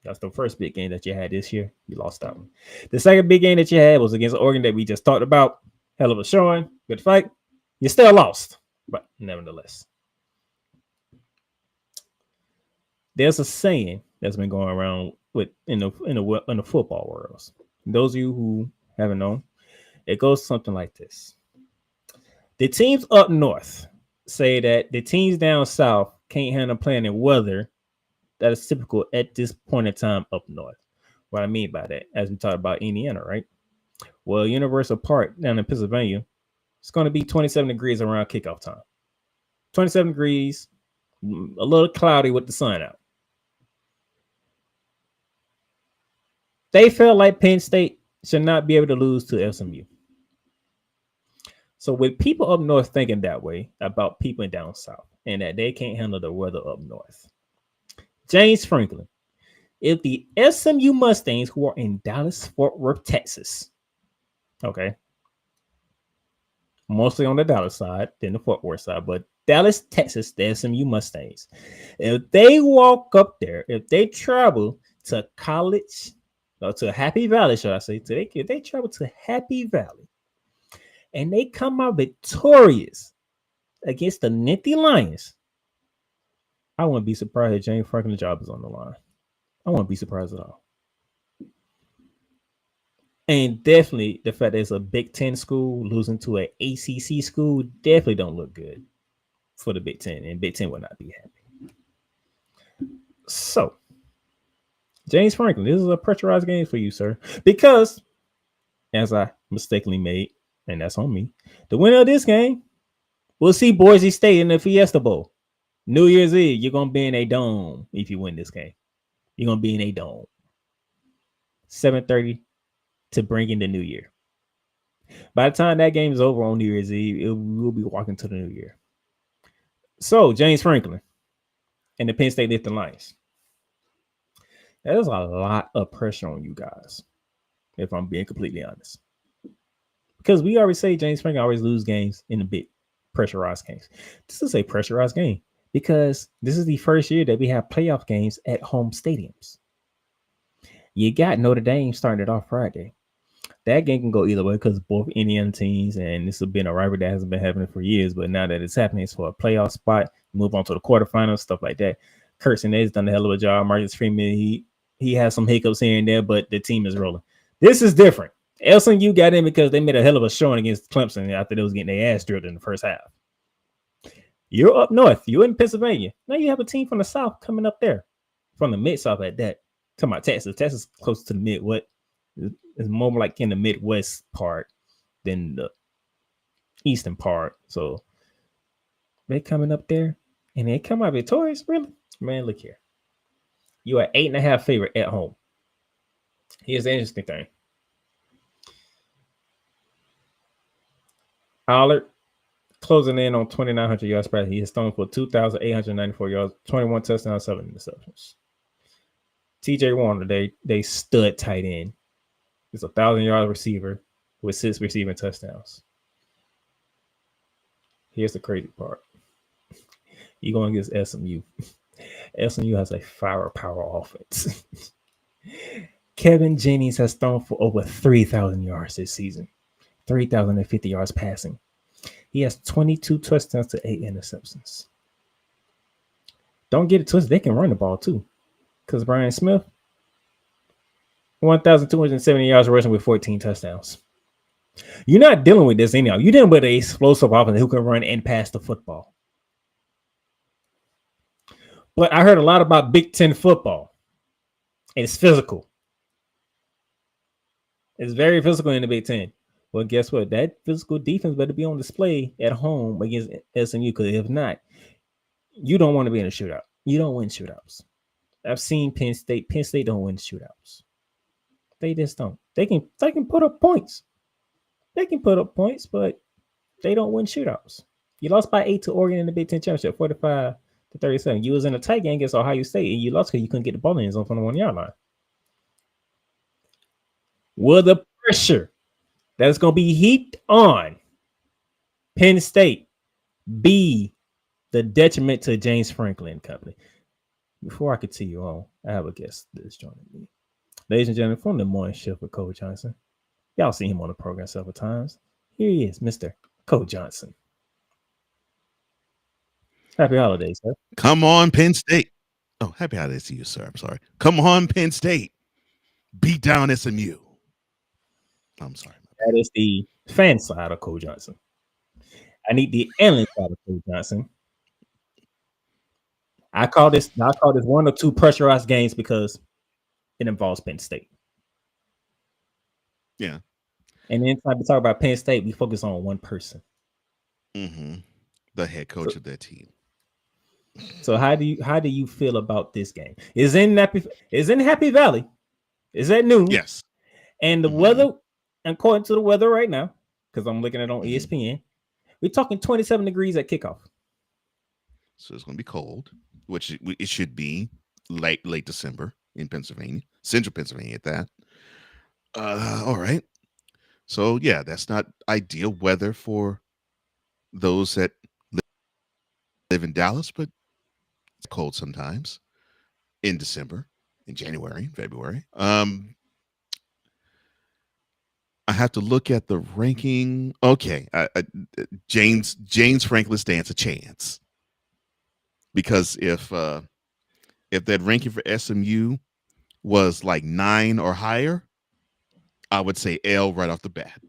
That's the first big game that you had this year. You lost that one. The second big game that you had was against Oregon that we just talked about. Hell of a showing. Good fight. You still lost. But nevertheless. There's a saying that's been going around in the football world. Those of you who haven't known, it goes something like this. The teams up north say that the teams down south can't handle playing in weather that is typical at this point in time up north. What I mean by that, as we talked about Indiana, right? Well, Universal Park down in Pennsylvania, it's going to be 27 degrees around kickoff time. 27 degrees, a little cloudy with the sun out. They felt like Penn State should not be able to lose to SMU. So with people up north thinking that way about people down south and that they can't handle the weather up north, James Franklin, if the SMU Mustangs who are in Dallas, Fort Worth, Texas, okay, mostly on the Dallas side than the Fort Worth side, but Dallas, Texas, the SMU Mustangs, if they walk up there, if they travel to college, or to Happy Valley, should I say, if they travel to Happy Valley, and they come out victorious against the Nittany Lions, I wouldn't be surprised if James Franklin's job is on the line. I wouldn't be surprised at all. And definitely the fact that it's a Big Ten school losing to an ACC school definitely don't look good for the Big Ten, and Big Ten will not be happy. So, James Franklin, this is a pressurized game for you, sir, because as I mistakenly made, and that's on me, the winner of this game will see Boise State in the Fiesta Bowl. New Year's Eve, you're going to be in a dome if you win this game. You're going to be in a dome. 7:30 to bring in the new year. By the time that game is over on New Year's Eve, we'll be walking to the new year. So, James Franklin and the Penn State Lifting Lions. There's a lot of pressure on you guys, if I'm being completely honest. Because we always say James Franklin always lose games in the big pressurized games. This is a pressurized game because this is the first year that we have playoff games at home stadiums. You got Notre Dame starting it off Friday. That game can go either way because both Indiana teams, and this has been a rivalry that hasn't been happening for years, but now that it's happening, it's for a playoff spot, move on to the quarterfinals, stuff like that. Kirsten has done a hell of a job. Marcus Freeman, he has some hiccups here and there, but the team is rolling. This is different. LSU got in because they made a hell of a showing against Clemson after they was getting their ass drilled in the first half. You're up north. You're in Pennsylvania. Now you have a team from the South coming up there, from the Mid-South at that. Talking about Texas. Texas is close to the Midwest. It's more like in the Midwest part than the Eastern part. So They coming up there and they come out victorious. Really, man, look here. You are 8.5 favorite at home. Here's the interesting thing. Allard closing in on 2,900 yards per. He has thrown for 2,894 yards, 21 touchdowns, 7 interceptions. TJ Warner, they stud tight end. He's a 1,000-yard receiver with 6 receiving touchdowns. Here's the crazy part. You're going against SMU. SMU has a firepower offense. Kevin Jennings has thrown for over 3,000 yards this season, 3,050 yards passing. He has 22 touchdowns to 8 interceptions. Don't get it twisted. They can run the ball too. Because Brian Smith, 1,270 yards rushing with 14 touchdowns. You're not dealing with this anyhow. You're dealing with an explosive offense who can run and pass the football. But I heard a lot about Big Ten football. And it's physical. It's very physical in the Big Ten. Well, guess what? That physical defense better be on display at home against SMU, because if not, you don't want to be in a shootout. You don't win shootouts. I've seen Penn State. Penn State don't win shootouts. They just don't. They can put up points. They can put up points, but they don't win shootouts. You lost by 8 to Oregon in the Big Ten Championship, 45-37. You was in a tight game against Ohio State, and you lost because you couldn't get the ball in the end zone from the 1-yard line. Will the pressure that's going to be heaped on Penn State be the detriment to James Franklin and company? Before I continue on, I have a guest that's joining me. Ladies and gentlemen, from the morning shift with Cole Johnson. Y'all seen him on the program several times. Here he is, Mr. Cole Johnson. Happy holidays, sir. Come on, Penn State. Oh, happy holidays to you, sir. I'm sorry. Come on, Penn State. Beat down SMU. I'm sorry. That is the fan side of Cole Johnson. I need the analyst side of Cole Johnson. I call this 1 or 2 pressurized games because it involves Penn State. Yeah. And then time to talk about Penn State, we focus on one person. Mm-hmm. The head coach of that team. So how do you feel about this game? Is in Happy Valley. Is at noon. Yes. And the weather, according to the weather right now, because I'm looking at it on ESPN, we're talking 27 degrees at kickoff. So it's going to be cold, which it should be late December in Pennsylvania, central Pennsylvania at that. All right. So, yeah, that's not ideal weather for those that live in Dallas, but it's cold sometimes in December, in January, February. I have to look at the ranking. Okay. James Franklin stands a chance. Because if that ranking for SMU was like 9 or higher, I would say L right off the bat.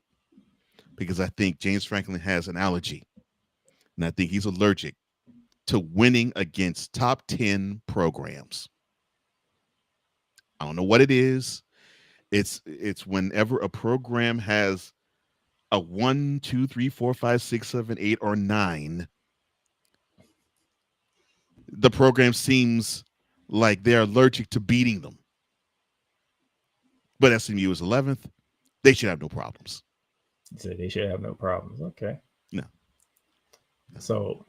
Because I think James Franklin has an allergy. And I think he's allergic to winning against top 10 programs. I don't know what it is. It's whenever a program has a 1, 2, 3, 4, 5, 6, 7, 8, or 9. The program seems like they're allergic to beating them. But SMU is 11th. They should have no problems. So they should have no problems. Okay. No. So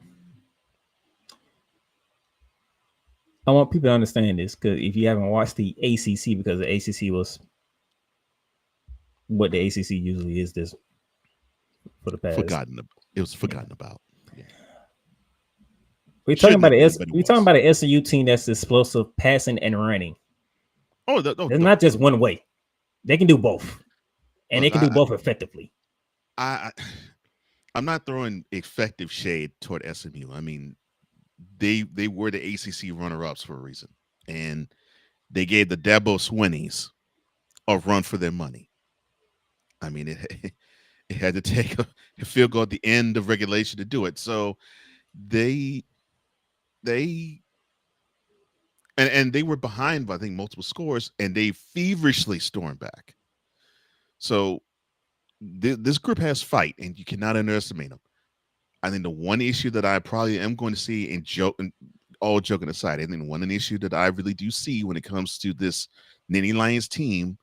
I want people to understand this, because if you haven't watched the ACC, because the ACC was what the ACC usually is this for the past. It was forgotten about. Yeah. We're talking about the SMU team that's explosive passing and running. It's not just one way. They can do both. And they can do both effectively. I'm not throwing effective shade toward SMU. I mean, they were the ACC runner-ups for a reason. And they gave the Dabo Swinney's a run for their money. I mean, it had to take a field goal at the end of regulation to do it. So they were behind by, I think, multiple scores, and they feverishly stormed back. So this group has fight, and you cannot underestimate them. I think the one issue that I probably am going to see, and all joking aside, I think one issue that I really do see when it comes to this Nittany Lions team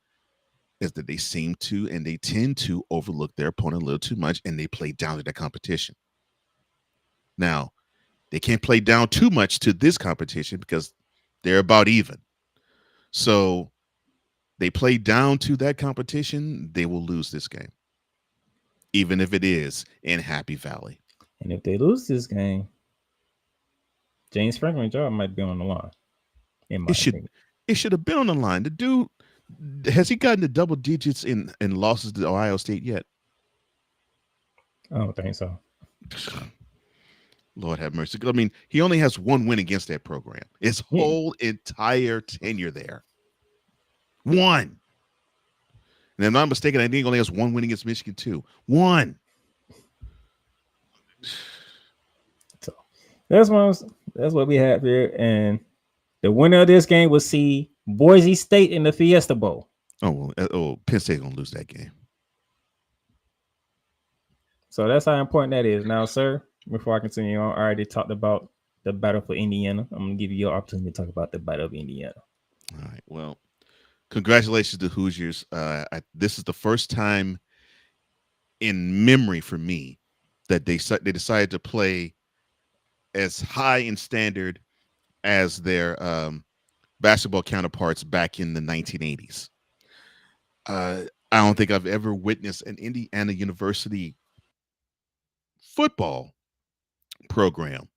is that they seem to and they tend to overlook their opponent a little too much, and they play down to the competition. Now, they can't play down too much to this competition because they're about even. So they play down to that competition, they will lose this game, even if it is in Happy Valley. And if they lose this game, James Franklin's job might be on the line. In my opinion, it should have been on the line. The dude, has he gotten to double digits in losses to Ohio State yet? I don't think so. Lord have mercy. I mean, he only has one win against that program. His whole entire tenure there. One. And if I'm not mistaken, I think he only has one win against Michigan too. One. So that's what we have here. And the winner of this game will see Boise State in the Fiesta Bowl. Penn State's gonna lose that game. So that's how important that is. Now, sir, before I continue on, I already talked about the battle for Indiana. I'm going to give you your opportunity to talk about the battle of Indiana. All right. Well, congratulations to Hoosiers. This is the first time in memory for me that they decided to play as high in standard as their basketball counterparts back in the 1980s. I don't think I've ever witnessed an Indiana University football program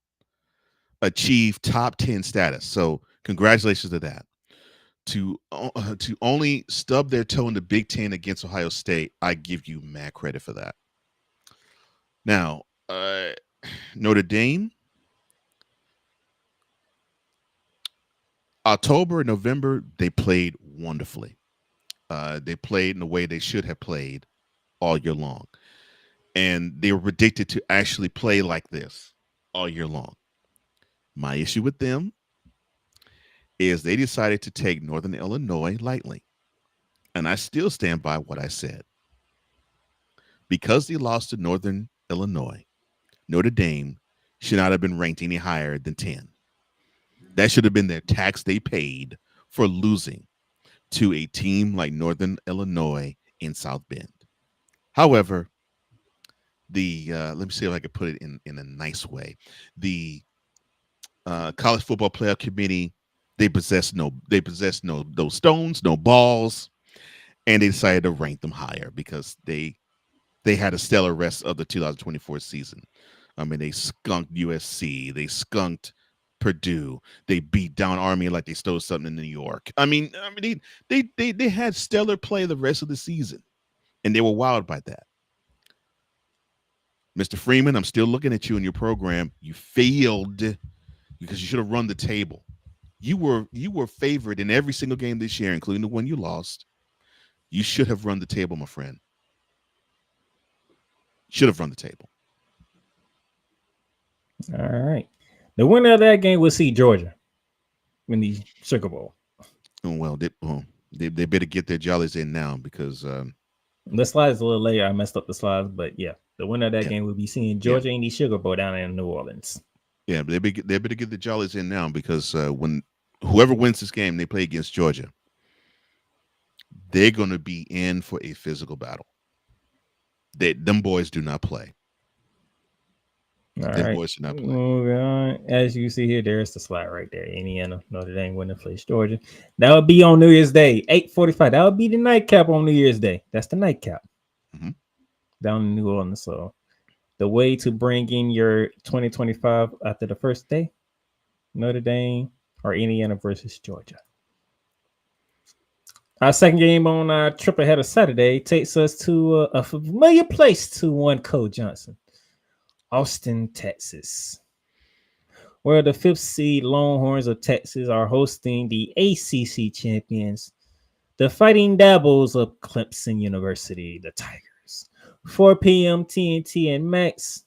achieve top 10 status. So congratulations to that. To only stub their toe in the Big Ten against Ohio State, I give you mad credit for that. Now, Notre Dame, October and November, they played wonderfully. They played in the way they should have played all year long. And they were predicted to actually play like this all year long. My issue with them is they decided to take Northern Illinois lightly. And I still stand by what I said. Because they lost to Northern Illinois, Notre Dame should not have been ranked any higher than 10. That should have been their tax they paid for losing to a team like Northern Illinois in South Bend. However, let me see if I can put it in a nice way. The College Football Playoff Committee, they possess no those stones, no balls, and they decided to rank them higher because they had a stellar rest of the 2024 season. I mean, they skunked USC, they skunked Purdue, they beat down Army like they stole something in New York. I mean, they had stellar play the rest of the season, and they were wowed by that. Mr. Freeman, I'm still looking at you in your program. You failed because you should have run the table. You were favored in every single game this year, including the one you lost. You should have run the table, my friend. Should have run the table. All right. The winner of that game will see Georgia in the Sugar Bowl. Oh, well, they better get their jollies in now because the slides a little later. I messed up the slides, but yeah, the winner of that game will be seeing Georgia in the Sugar Bowl down in New Orleans. Yeah, but they better get the jollies in now because when whoever wins this game, they play against Georgia. They're going to be in for a physical battle. Them boys do not play. All right. Boys do not play. Moving on. As you see here, there's the slide right there. Indiana, Notre Dame winning plays Georgia. That would be on New Year's Day, 8:45. That would be the nightcap on New Year's Day. That's the nightcap down in New Orleans. So the way to bring in your 2025 after the first day, Notre Dame or Indiana versus Georgia. Our second game on our trip ahead of Saturday takes us to a familiar place to one Cole Johnson. Austin, Texas, where the 5th seed Longhorns of Texas are hosting the ACC champions, the Fighting Dabbles of Clemson University, the Tigers. 4 p.m. TNT and Max.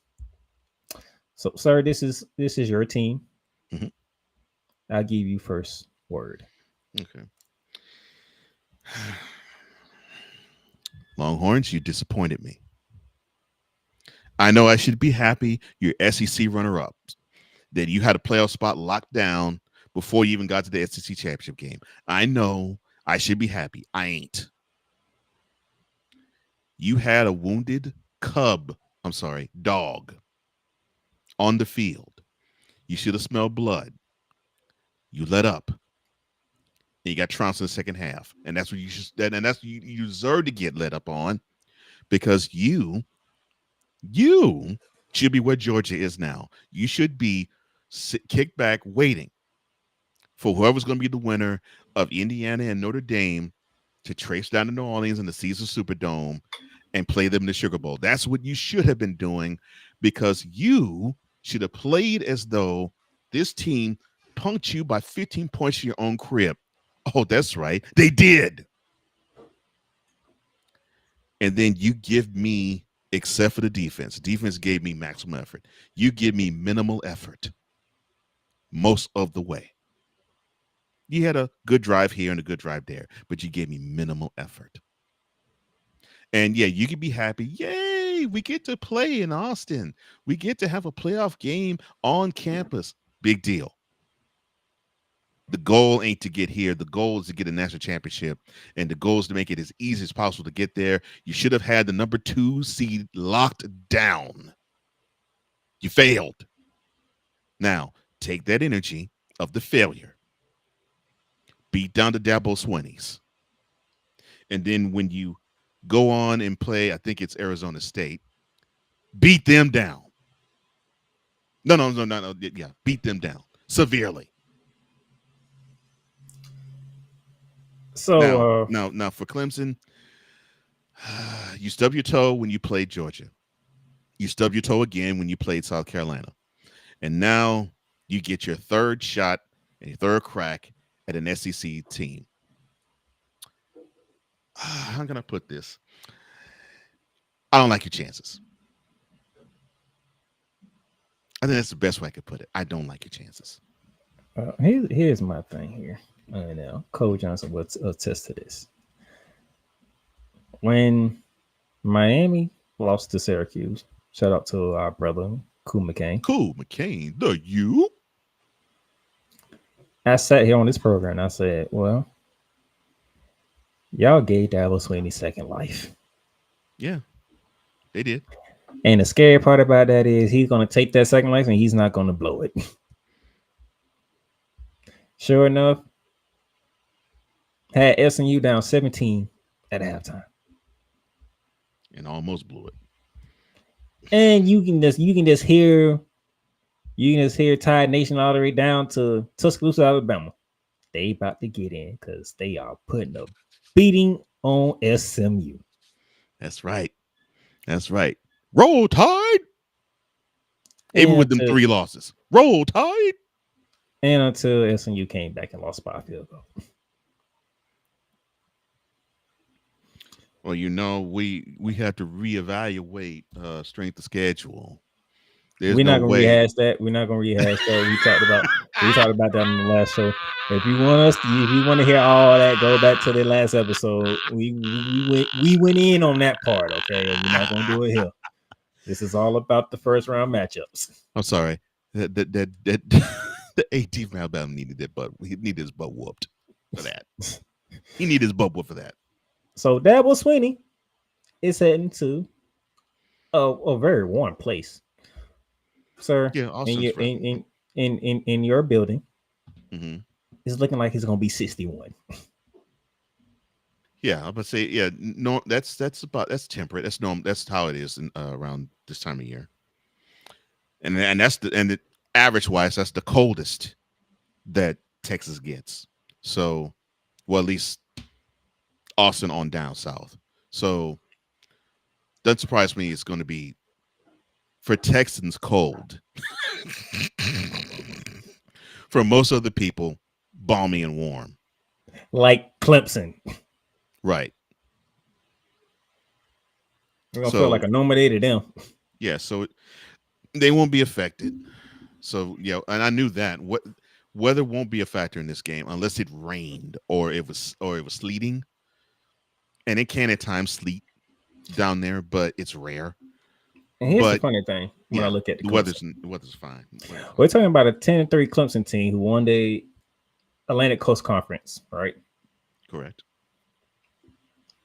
So, sir, this is your team. Mm-hmm. I'll give you first word. Okay. Longhorns, you disappointed me. I know I should be happy you're SEC runner up, that you had a playoff spot locked down before you even got to the SEC championship game. I know I should be happy. I ain't. You had a wounded dog on the field. You should have smelled blood. You let up. And you got trounced in the second half. And that's what and that's what you deserve to get let up on, because you should be where Georgia is now. You should be kicked back waiting for whoever's going to be the winner of Indiana and Notre Dame to trace down to New Orleans in the Caesar Superdome and play them in the Sugar Bowl. That's what you should have been doing, because you should have played as though this team punked you by 15 points in your own crib. Oh, that's right. They did. And then you give me, except for the defense gave me maximum effort. You give me minimal effort most of the way. You had a good drive here and a good drive there, but you gave me minimal effort. And yeah, you can be happy. Yay, we get to play in Austin. We get to have a playoff game on campus. Big deal. The goal ain't to get here. The goal is to get a national championship, and the goal is to make it as easy as possible to get there. You should have had the number 2 seed locked down. You failed. Now, take that energy of the failure, beat down the Dabo Swinney's, and then when you go on and play, I think it's Arizona State, beat them down. No. Yeah, beat them down severely. So now for Clemson, you stubbed your toe when you played Georgia. You stubbed your toe again when you played South Carolina. And now you get your third shot and your third crack at an SEC team. How can I put this? I don't like your chances. I think that's the best way I could put it. I don't like your chances. Here's my thing here. I know Cole Johnson will attest to this. When Miami lost to Syracuse, shout out to our brother, Cool McCain. Cool McCain, the you. I sat here on this program and I said, well, y'all gave Dabo Swinney second life. Yeah, they did. And the scary part about that is he's going to take that second life and he's not going to blow it. Sure enough, had SMU down 17 at halftime. And almost blew it. And you can just hear Tide Nation all the way down to Tuscaloosa, Alabama. They about to get in because they are putting a beating on SMU. That's right. That's right. Roll Tide. Even with them 3 losses. Roll Tide. And until SMU came back and lost by a field goal. Well, we have to reevaluate strength of schedule. We're not gonna rehash that. We're not gonna rehash that. We talked about that on the last show. If you want to hear all that, go back to the last episode. We went in on that part, okay? And we're not gonna do it here. This is all about the first round matchups. I'm sorry. The AD from Alabama needed that butt. He needed his butt whooped for that. He needed his butt whooped for that. So Dabo Swinney is heading to a very warm place, sir. Yeah, in your building, it's looking like it's gonna be 61. Yeah, I'm gonna say no. That's temperate. That's normal. That's how it is around this time of year. And that's the average wise, that's the coldest that Texas gets. So, well, at least Austin on down south. So doesn't surprise me. It's going to be for Texans cold. For most of the people, balmy and warm, like Clemson. Right. We're gonna feel like a normal day to them. Yeah, so they won't be affected. So and I knew that weather won't be a factor in this game unless it rained or it was sleeting. And it can at times sleet down there, but it's rare. And here's the But funny thing when I yeah, look at the the Clemson. weather's fine. We're talking about a 10-3 Clemson team who won the Atlantic Coast Conference, right? Correct.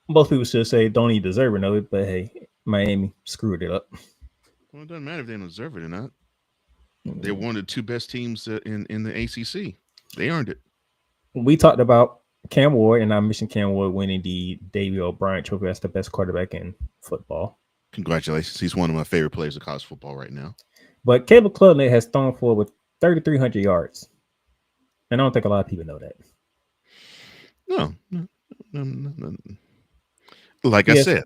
Most people should say don't even deserve it, of it, but hey, Miami screwed it up. Well, it doesn't matter if they don't deserve it or not. They're one of the two best teams in the ACC. They earned it. We talked about Cam Ward, and I mentioned Cam Ward winning the David O'Brien Trophy as the best quarterback in football. Congratulations. He's one of my favorite players of college football right now. But Caleb Klubnik has thrown for with 3,300 yards. And I don't think a lot of people know that. No. Like I said,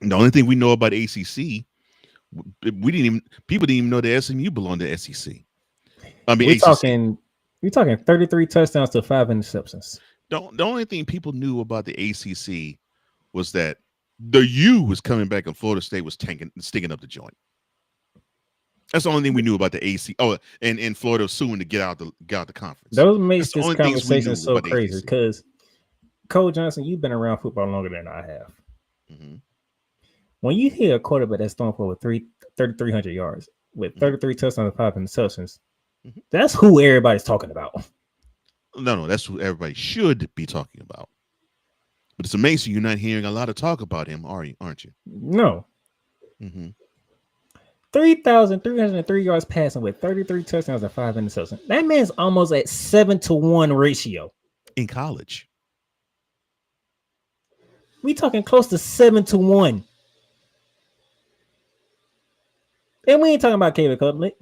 the only thing we know about ACC, people didn't even know the SMU belonged to SEC. I mean, we're talking 33 touchdowns to 5 interceptions. The only thing people knew about the ACC was that the U was coming back and Florida State was sticking up the joint. That's the only thing we knew about the AC. Oh, and Florida was suing to get out the conference. Those makes this conversation so crazy because Cole Johnson, you've been around football longer than I have. Mm-hmm. When you hear a quarterback that's thrown for with 3,300 yards with 33 touchdowns and 5 interceptions, that's who everybody's talking about. No, that's who everybody should be talking about. But it's amazing you're not hearing a lot of talk about him, aren't you? No. Mm-hmm. 3,303 yards passing with 33 touchdowns and 5 interceptions. That man's almost at 7-to-1 ratio. In college. We talking close to 7-to-1. And we ain't talking about Caleb Klubnik.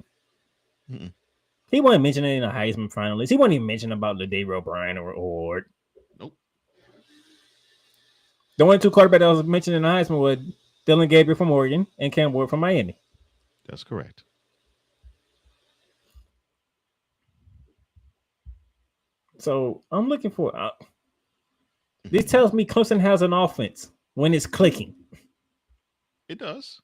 He wasn't mentioning a Heisman finalist. He wasn't even mentioning about the David O'Brien award. Nope. The only two quarterbacks that was mentioned in the Heisman were Dylan Gabriel from Oregon and Cam Ward from Miami. That's correct. So I'm looking for. This tells me Clemson has an offense when it's clicking. It does.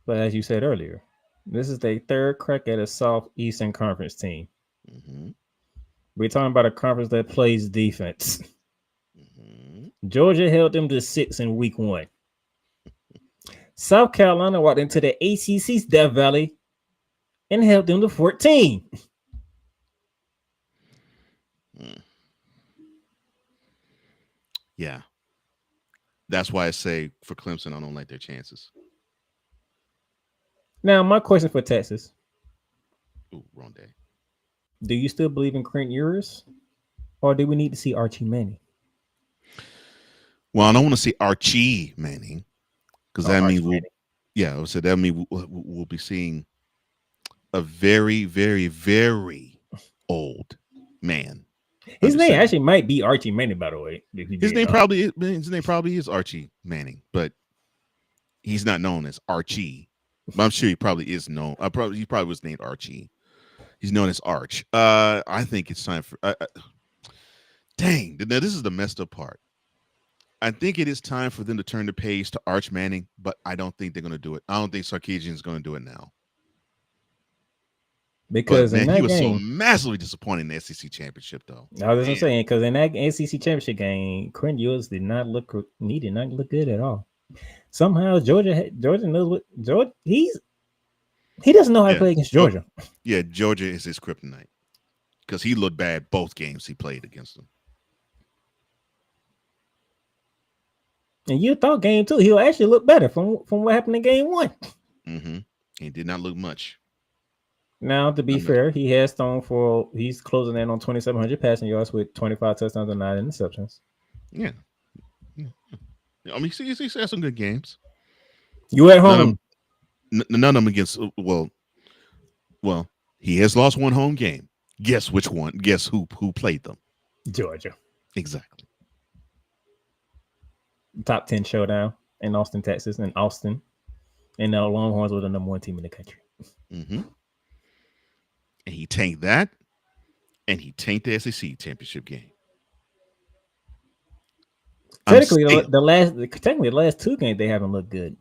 But as you said earlier, this is their third crack at a Southeastern Conference team. Mm-hmm. We're talking about a conference that plays defense. Georgia held them to 6 in week 1. South Carolina walked into the ACC's Death Valley and held them to 14. Yeah. That's why I say for Clemson, I don't like their chances. Now, my question for Texas. Ooh, wrong day. Do you still believe in Trent Urias? Or do we need to see Archie Manning? Well, I don't want to see Archie Manning because that means we'll be seeing a very, very, very old man. His name actually might be Archie Manning, by the way. His name probably is Archie Manning, but he's not known as Archie. But I'm sure he probably is known. He probably was named Archie. He's known as Arch. I think it's time for. Dang! Now this is the messed up part. I think it is time for them to turn the page to Arch Manning, but I don't think they're going to do it. I don't think Sarkisian is going to do it now. Because but, man, he was so massively disappointed in the SEC championship, though. I was just saying, because in that SEC championship game, Trent Urias did not look good at all. Somehow Georgia knows what Georgia he doesn't know how to play against Georgia. Yeah, Georgia is his kryptonite because he looked bad both games he played against them. And you thought game 2 he'll actually look better from what happened in game 1. Mm-hmm. He did not look much. Now, to be fair, he's closing in on 2,700 passing yards with 25 touchdowns and 9 interceptions. Yeah. I mean, he's had some good games. You at home? None of them against. Well, he has lost one home game. Guess which one? Guess who played them? Georgia. Exactly. Top 10 showdown in Austin, Texas, and Austin. And the Longhorns were the number 1 team in the country. Mm-hmm. And he tanked that, and he tanked the SEC championship game. Technically, the last 2 games they haven't looked good.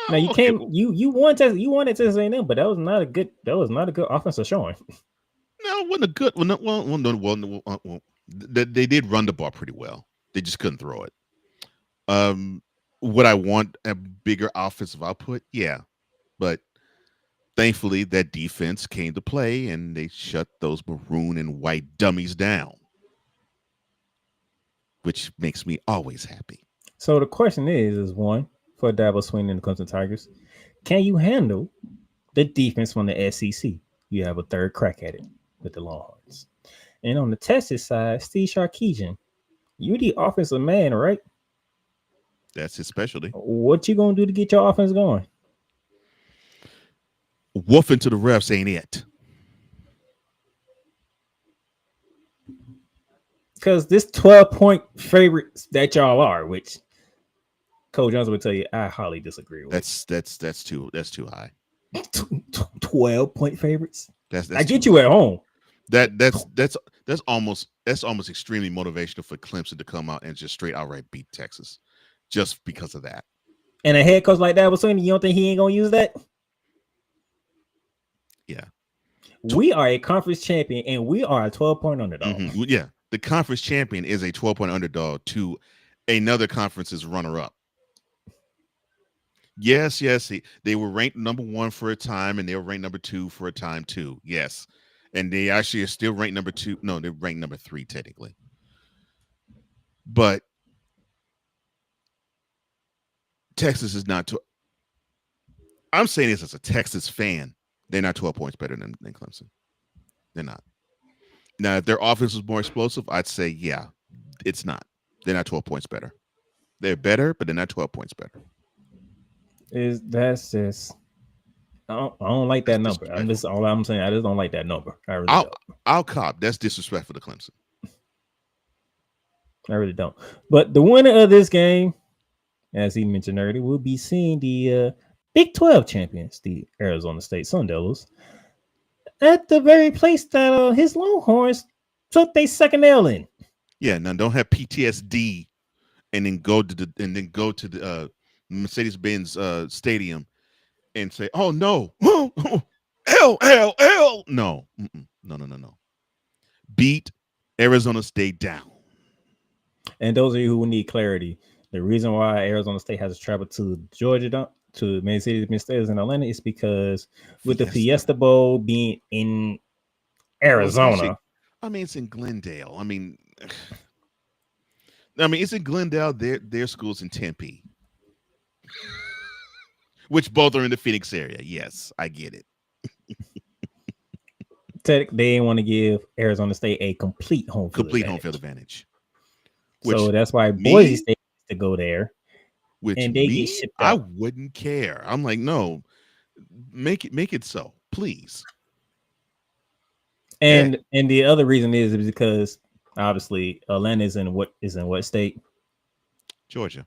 Now you can't you won Texas A&M, but that was not a good offensive showing. No, it wasn't a good one. Well, they did run the ball pretty well. They just couldn't throw it. Would I want a bigger offensive output? Yeah, but thankfully that defense came to play and they shut those maroon and white dummies down, which makes me always happy. So the question is one for Dabo Sweeney and the Clemson Tigers: can you handle the defense from the SEC? You have a third crack at it with the Longhorns. And on the Texas side, Steve Sarkisian, you the offensive man, right? That's his specialty. What you gonna do to get your offense going? Woofing to the refs ain't it. Because this 12-point favorite that y'all are, which Coach Jones would tell you, I highly disagree with. That's too high. 12-point favorites. That's I get you at home. That's almost extremely motivational for Clemson to come out and just straight outright beat Texas, just because of that. And a head coach like that was saying, you don't think he ain't gonna use that? Yeah. We are a conference champion and we are a 12-point underdog. Mm-hmm. Yeah. The conference champion is a 12-point underdog to another conference's runner-up. Yes, they were ranked number 1 for a time, and they were ranked number 2 for a time too. Yes, and they actually are still ranked number 2. No, they're ranked number 3 technically. But Texas is not. I'm saying this as a Texas fan. They're not 12 points better than Clemson. They're not. Now, if their offense was more explosive, I'd say, yeah, it's not. They're not 12 points better. They're better, but they're not 12 points better. That's just I don't like that number. I'm just all I'm saying. I just don't like that number. I really don't. I'll cop. That's disrespectful to Clemson. I really don't. But the winner of this game, as he mentioned earlier, will be seeing the Big 12 champions, the Arizona State Sun Devils, at the very place that his Longhorns took their second L in. Yeah, now don't have PTSD and then go to the Mercedes-Benz stadium and say, "Oh no, L." No, no. Beat Arizona State down. And those of you who need clarity, the reason why Arizona State has traveled to Georgia to Mercedes-Benz Stadium in Atlanta is because with the Fiesta Bowl being in Arizona. I mean, it's in Glendale. I mean, it's in Glendale. Their school's in Tempe, which both are in the Phoenix area. Yes, I get it. They didn't want to give Arizona State a complete home field advantage. So that's why Boise State needs to go there. And they get shipped out. I wouldn't care. I'm like, no, make it so, please. And the other reason is because obviously Atlanta is in what state? Georgia.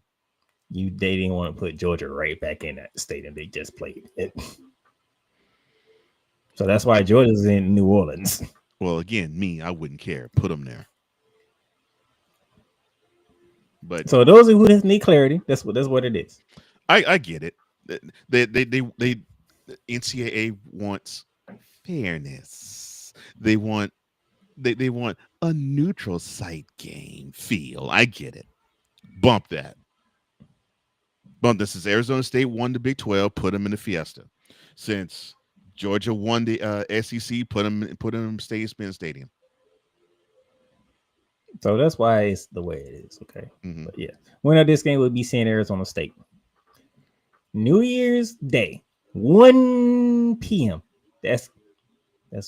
They didn't want to put Georgia right back in that state, and they just played it. So that's why Georgia's in New Orleans. Well, again, I wouldn't care. Put them there. But so those who need clarity, that's what it is. I get it. They NCAA wants fairness. They want a neutral site game feel. I get it. Bump that. This is Arizona State won the Big 12, put them in the Fiesta. Since Georgia won the SEC, put them in Mercedes-Benz Stadium. So that's why it's the way it is. Okay. Mm-hmm. But yeah, winner of this game will be seeing Arizona State. New Year's Day, 1 p.m. That's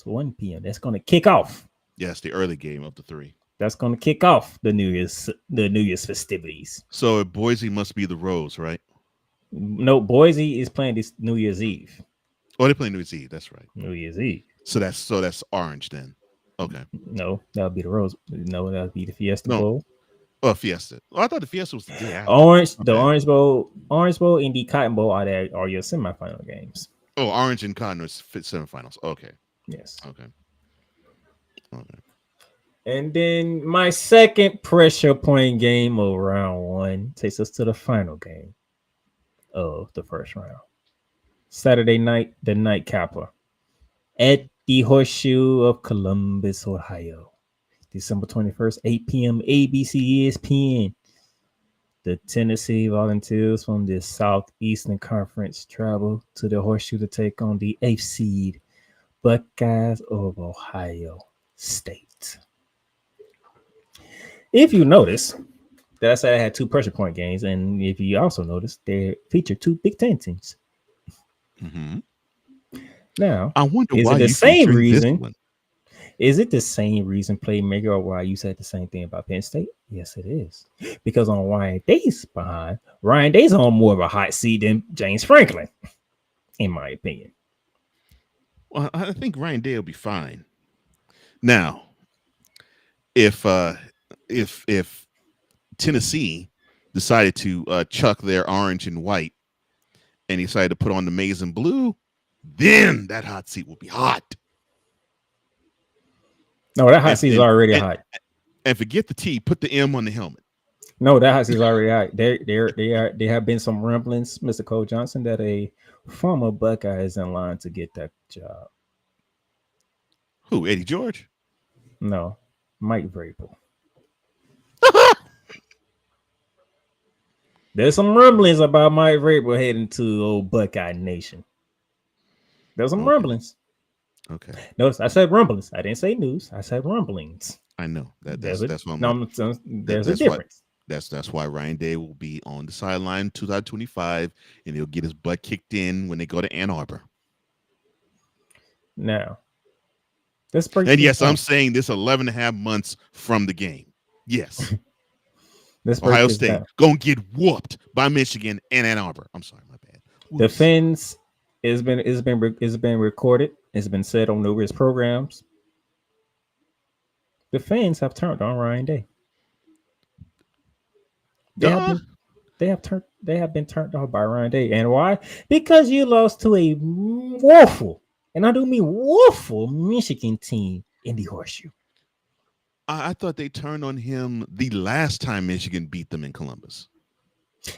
1 p.m. That's going to kick off. Yes, the early game of the 3. That's going to kick off the New Year's festivities. So Boise must be the Rose, right? No, Boise is playing this New Year's Eve. Oh, they're playing New Year's Eve. That's right. New Year's Eve. So that's orange then. Okay. No, that would be the Rose. No, that would be the Fiesta Bowl. Oh, Fiesta. Oh, I thought the Fiesta was the day after. The Orange Bowl, and the Cotton Bowl are your semifinal games. Oh, Orange and Cotton are semifinals. Okay. Yes. Okay. And then my second pressure point game of round 1 takes us to the final game of the first round. Saturday night, the nightcapper at the Horseshoe of Columbus, Ohio. December 21st, 8 p.m. ABC ESPN. The Tennessee Volunteers from the Southeastern Conference travel to the Horseshoe to take on the 8th seed Buckeyes of Ohio State. If you notice, that I said I had 2 pressure point games, and if you also notice, they feature 2 Big Ten teams. Mm-hmm. Now, I wonder is why it the you same featuring this reason? one. Is it the same reason, playmaker, or why you said the same thing about Penn State? Yes, it is. Because on Ryan Day's behind, Ryan Day's on more of a hot seat than James Franklin, in my opinion. Well, I think Ryan Day will be fine. Now, if Tennessee decided to chuck their orange and white and decided to put on the maize and blue, then that hot seat will be hot. No, that hot seat is already hot. And forget the T, put the M on the helmet. No, that hot seat is already hot. There have been some rumblings, Mr. Cole Johnson, that a former Buckeye is in line to get that job. Who, Eddie George? No, Mike Vrabel. There's some rumblings about Mike Vrabel heading to old Buckeye Nation. There's some rumblings. Okay. No, I said rumblings. I didn't say news. I said rumblings. I know that's what there's a difference. That's why Ryan Day will be on the sideline 2025, and he'll get his butt kicked in when they go to Ann Arbor. Now, let's break. And yes, I'm saying this 11 and a half months from the game. Yes. Ohio State gonna get whooped by Michigan and Ann Arbor. I'm sorry, my bad. The Fins has been recorded. It's been said on numerous programs. The fans have turned on Ryan Day. They have been turned off by Ryan Day. And why? Because you lost to a woeful, and I do mean woeful, Michigan team in the Horseshoe. I thought they turned on him the last time Michigan beat them in Columbus.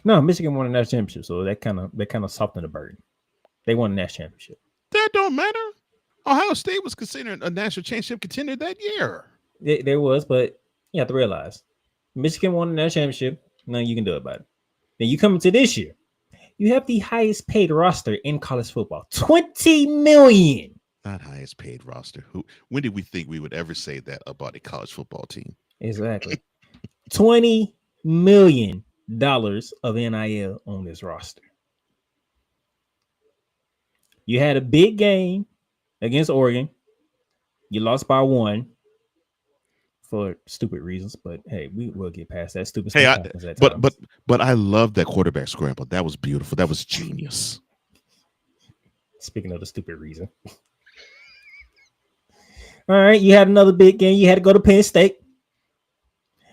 No, Michigan won a national championship, so that kind of softened the burden. They won a national championship. That don't matter. Ohio State was considered a national championship contender that year. There was, but you have to realize Michigan won the national championship. Nothing you can do about it. Then you come into this year, you have the highest paid roster in college football, $20 million. Not highest paid roster. When did we think we would ever say that about a college football team? Exactly. $20 million of NIL on this roster. You had a big game against Oregon. You lost by 1 for stupid reasons, but hey, we will get past that stupid stuff. But I love that quarterback scramble. That was beautiful. That was genius. Speaking of the stupid reason. All right, you had another big game. You had to go to Penn State.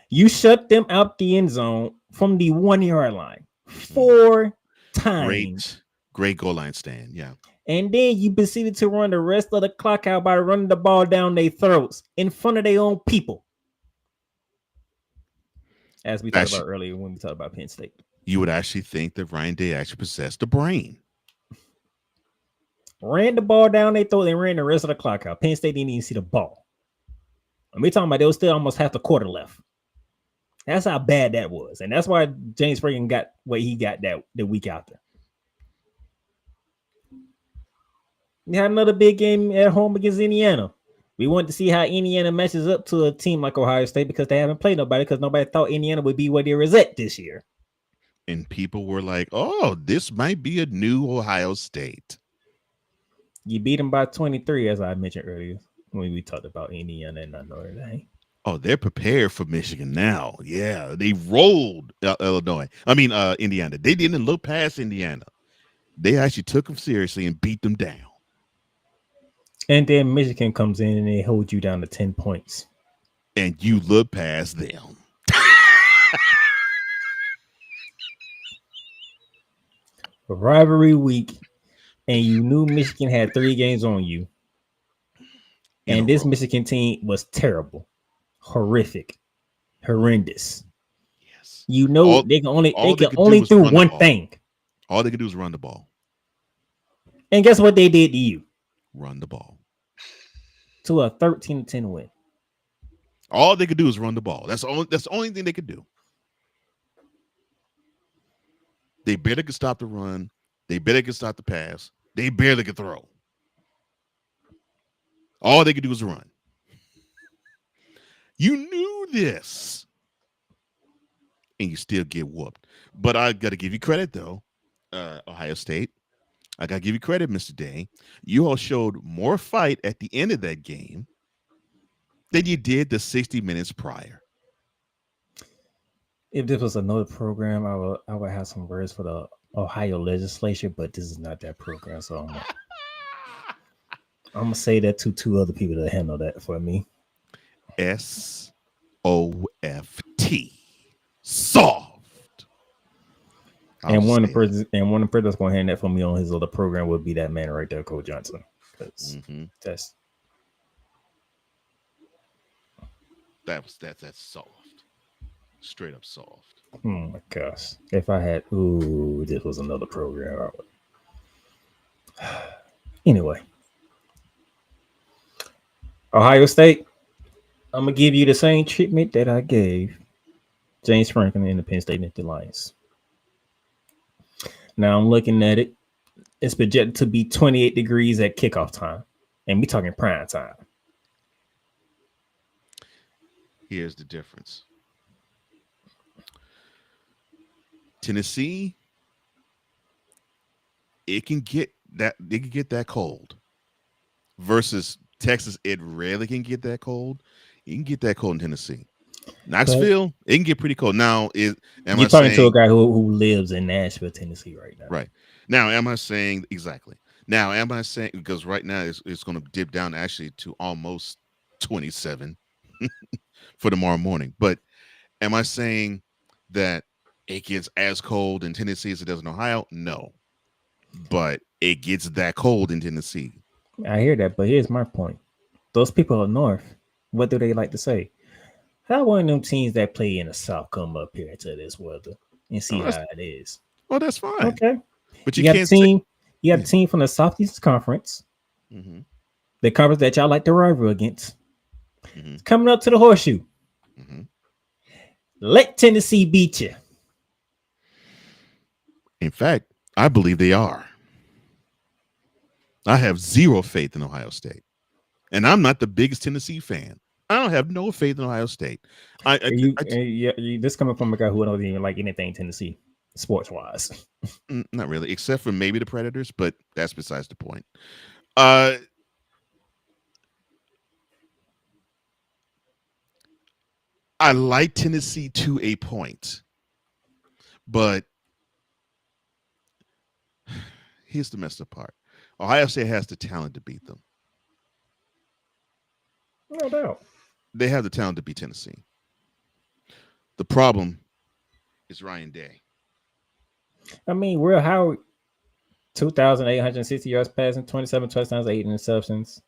You shut them out the end zone from the 1-yard line 4 times. Great goal line stand. Yeah. And then you proceeded to run the rest of the clock out by running the ball down their throats in front of their own people. As we talked about earlier when we talked about Penn State. You would actually think that Ryan Day actually possessed a brain. Ran the ball down their throat and ran the rest of the clock out. Penn State didn't even see the ball. And we're talking about there was still almost half the quarter left. That's how bad that was. And that's why James Franklin got what he got that the week after. We had another big game at home against Indiana. We wanted to see how Indiana matches up to a team like Ohio State because they haven't played nobody because nobody thought Indiana would be where they were at this year. And people were like, oh, this might be a new Ohio State. You beat them by 23, as I mentioned earlier when we talked about Indiana and Notre Dame. Oh, they're prepared for Michigan now. Yeah, they rolled Indiana. They didn't look past Indiana. They actually took them seriously and beat them down. And then Michigan comes in and they hold you down to 10 points. And you look past them. Rivalry week, and you knew Michigan had 3 games on you. And this Michigan team was terrible, horrific, horrendous. Yes. You know they can only do one thing. All they could do is run the ball. And guess what they did to you? Run the ball. To a 13-10 win. All they could do is run the ball. That's the only thing they could do. They barely could stop the run. They barely could stop the pass. They barely could throw. All they could do was run. You knew this, and you still get whooped. But I got to give you credit, though, Ohio State. I got to give you credit, Mr. Day. You all showed more fight at the end of that game than you did the 60 minutes prior. If this was another program, I would have some words for the Ohio legislature, but this is not that program, so I'm gonna say that to two other people to handle that for me. SOFT. Soft. And one of the person that's gonna hand that for me on his other program would be that man right there, Coach Johnson. Because that's soft. Straight up soft. Oh my gosh. If I had this was another program, I would. Anyway. Ohio State, I'm gonna give you the same treatment that I gave James Franklin in the Penn State Nittany Lions. Now I'm looking at it. It's projected to be 28 degrees at kickoff time. And we talking prime time. Here's the difference. Tennessee, it can get that cold. Versus Texas, it rarely can get that cold. You can get that cold in Tennessee. Knoxville, it can get pretty cold. Now, you're talking to a guy who lives in Nashville, Tennessee right now. Right. Now, am I saying exactly? Now, am I saying because right now it's going to dip down actually to almost 27 for tomorrow morning. But am I saying that it gets as cold in Tennessee as it does in Ohio? No. But it gets that cold in Tennessee. I hear that, but here's my point. Those people up north, what do they like to say? How one of them teams that play in the South come up here to this weather and see how it is? Well, that's fine. Okay. But you got a team. You got a team from the Southeast Conference. Mm-hmm. The conference that y'all like to rival against. Mm-hmm. Coming up to the horseshoe. Mm-hmm. Let Tennessee beat you. In fact, I believe they are. I have zero faith in Ohio State. And I'm not the biggest Tennessee fan. I don't have no faith in Ohio State. This coming from a guy who don't even like anything Tennessee sports-wise. Not really, except for maybe the Predators, but that's besides the point. I like Tennessee to a point, but here's the messed up part. Ohio State has the talent to beat them. No doubt. They have the talent to beat Tennessee. The problem is Ryan Day. I mean, Will Howard, 2,860 yards passing, 27 touchdowns, 8 interceptions.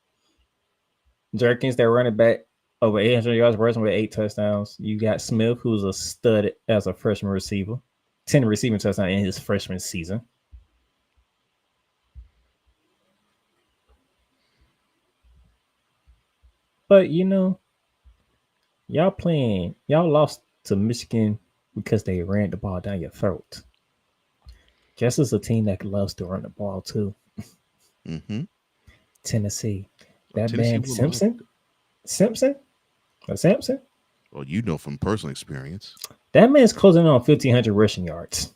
Jerkins, their running back, over 800 yards rushing with 8 touchdowns. You got Smith, who's a stud as a freshman receiver, 10 receiving touchdowns in his freshman season. But, y'all lost to Michigan because they ran the ball down your throat. Just as a team that loves to run the ball, too. Mm-hmm. Tennessee. That man Simpson? Well, you know from personal experience. That man's closing on 1,500 rushing yards.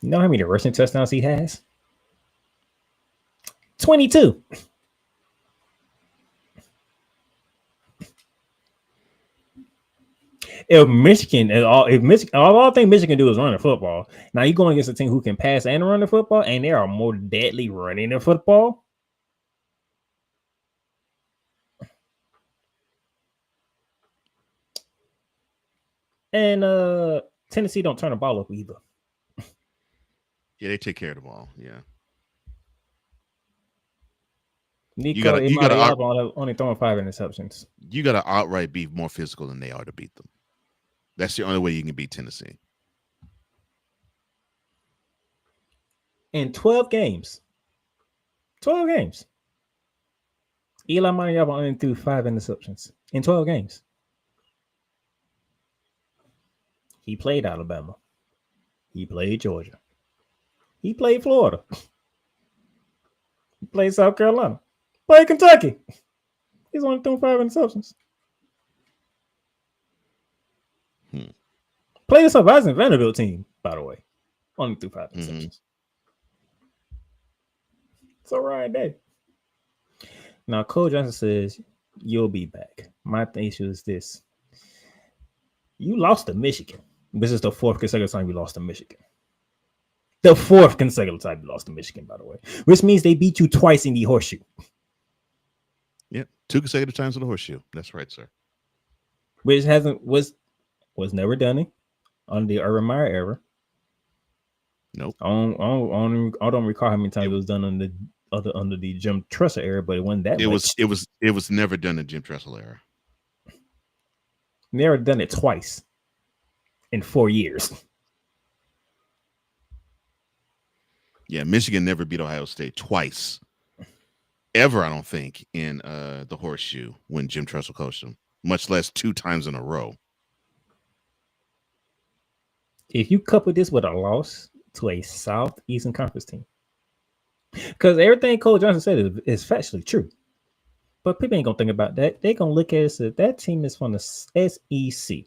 You know how many rushing touchdowns he has? 22. If Michigan, all I think Michigan do is run the football. Now you're going against a team who can pass and run the football, and they are more deadly running the football. And Tennessee don't turn the ball up either. Yeah, they take care of the ball. Yeah. Nico only throwing 5 interceptions. You got to outright be more physical than they are to beat them. That's the only way you can beat Tennessee. In 12 games. 12 games. Eli Maniava only threw 5 interceptions in 12 games. He played Alabama. He played Georgia. He played Florida. He played South Carolina. Played Kentucky. He's only thrown 5 interceptions. Played a surprising Vanderbilt team, by the way. Only threw 5 interceptions. So Ryan Day. Now, Cole Johnson says, you'll be back. My issue is this. You lost to Michigan. This is the 4th consecutive time you lost to Michigan. The 4th consecutive time you lost to Michigan, by the way. Which means they beat you twice in the horseshoe. Yep. 2 consecutive times in the horseshoe. That's right, sir. Which was never done under the Urban Meyer era. Nope. I don't recall how many times it was done under the Jim Tressel era, but it wasn't that much. It was never done in Jim Tressel era. Never done it twice in 4 years. Yeah, Michigan never beat Ohio State twice. Ever, I don't think, in the horseshoe when Jim Tressel coached them, much less 2 times in a row. If you couple this with a loss to a Southeastern Conference team, because everything Cole Johnson said is factually true, but people ain't gonna think about that. They're gonna look at it as that team is from the SEC,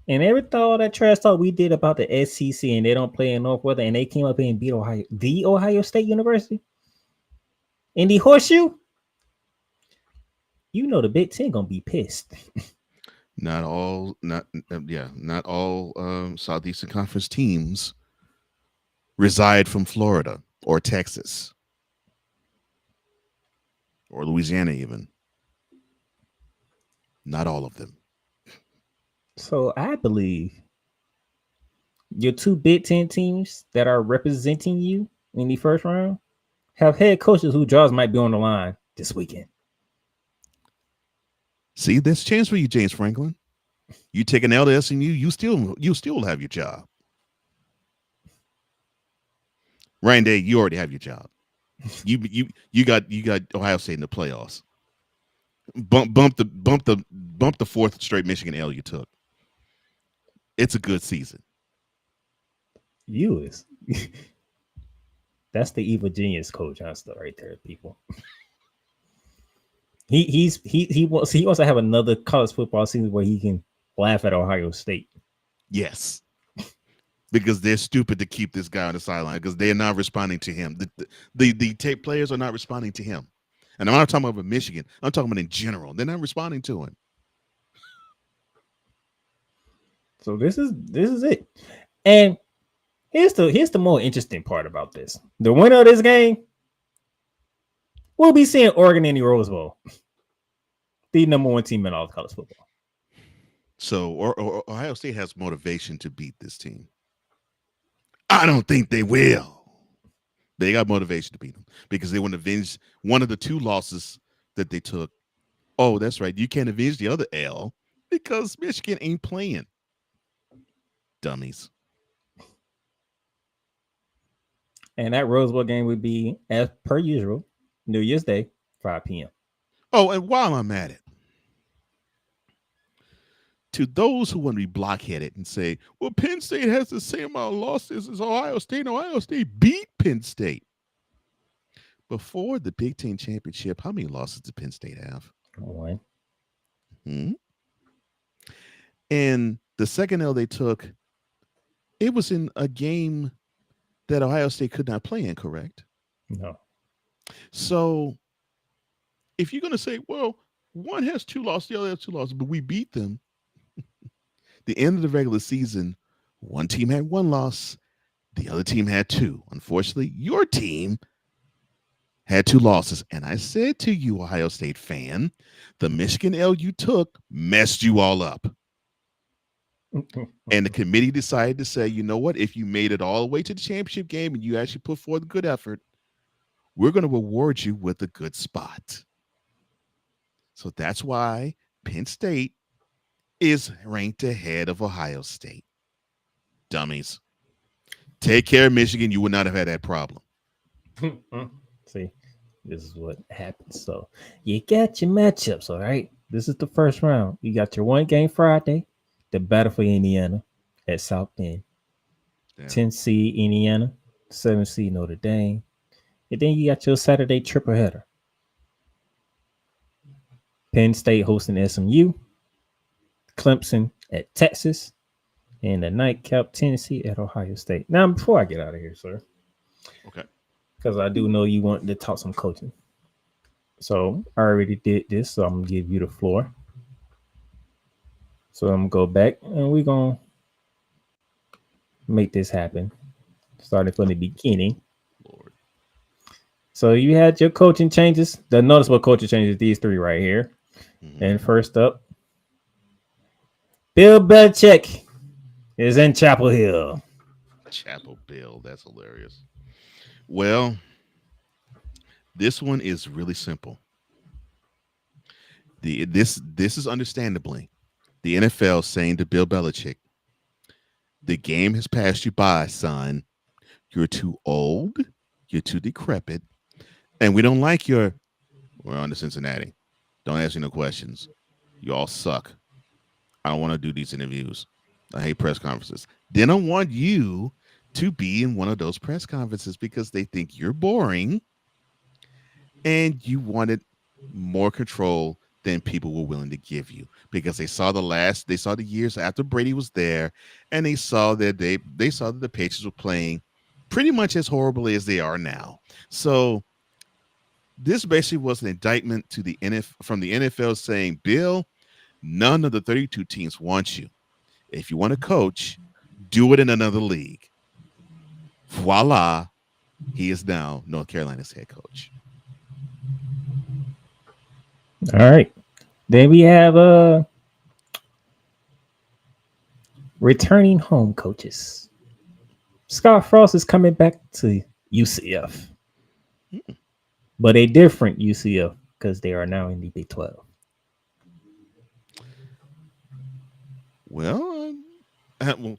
and all that trash talk we did about the SEC and they don't play in Northwestern, and they came up here and beat Ohio State University in the horseshoe. You know the Big Ten gonna be pissed. Not all Southeastern Conference teams reside from Florida or Texas or Louisiana, even. Not all of them. So I believe your 2 Big Ten teams that are representing you in the first round have head coaches whose jobs might be on the line this weekend. See, there's a chance for you, James Franklin. You take an L to SMU, you still have your job. Ryan Day, you already have your job. You got Ohio State in the playoffs. Bump the 4th straight Michigan L you took. It's a good season. That's the evil genius Coach Johnson right there, people. He wants to have another college football season where he can laugh at Ohio State. Yes. Because they're stupid to keep this guy on the sideline because they're not responding to him. The tape players are not responding to him. And I'm not talking about Michigan. I'm talking about in general. They're not responding to him. So this is it. And here's the more interesting part about this. The winner of this game, we'll be seeing Oregon in the Rose Bowl. The number 1 team in all of college football. So Ohio State has motivation to beat this team. I don't think they will. They got motivation to beat them because they want to avenge one of the 2 losses that they took. Oh, that's right. You can't avenge the other L because Michigan ain't playing. Dummies. And that Rose Bowl game would be, as per usual, New Year's Day, 5 p.m. Oh, and while I'm at it, to those who want to be blockheaded and say, well, Penn State has the same amount of losses as Ohio State, and Ohio State beat Penn State. Before the Big Ten Championship, how many losses did Penn State have? 1. And the second L they took, it was in a game that Ohio State could not play in, correct? No. So if you're going to say, well, one has 2 losses, the other has 2 losses, but we beat them, the end of the regular season, one team had 1 loss, the other team had 2. Unfortunately, your team had 2 losses. And I said to you, Ohio State fan, the Michigan L you took messed you all up. And the committee decided to say, you know what? If you made it all the way to the championship game and you actually put forth a good effort, we're going to reward you with a good spot. So that's why Penn State is ranked ahead of Ohio State. Dummies. Take care of Michigan. You would not have had that problem. See, this is what happens. So you got your matchups, all right? This is the first round. You got your 1 game Friday, the battle for Indiana. at South Bend. Damn. 10 seed Indiana, 7 seed Notre Dame. And then you got your Saturday triple header. Penn State hosting SMU, Clemson at Texas, and the nightcap Tennessee at Ohio State. Now, before I get out of here, sir, Okay. because I do know you want to talk some coaching. So I already did this, so I'm gonna give you the floor. So I'm gonna go back and we're gonna make this happen. Starting from the beginning. Lord. So you had your coaching changes. The noticeable coaching changes, these three right here. And first up, Bill Belichick is in Chapel Hill. Chapel Bill. That's hilarious. Well, this one is really simple. This is understandably the NFL saying to Bill Belichick, the game has passed you by, son. You're too old. You're too decrepit. And we don't like your, we're on to Cincinnati. Don't ask me no questions. You all suck. I don't want to do these interviews. I hate press conferences. Then I want you to be in one of those press conferences because they think you're boring and you wanted more control than people were willing to give you because they saw the years after Brady was there, and they saw that they saw that the Patriots were playing pretty much as horribly as they are now. So this basically was an indictment to the from the NFL saying, Bill, none of the 32 teams want you. If you want to coach, do it in another league. Voila, he is now North Carolina's head coach. All right. Then we have returning home coaches. Scott Frost is coming back to UCF. But a different UCF because they are now in the Big 12. Well,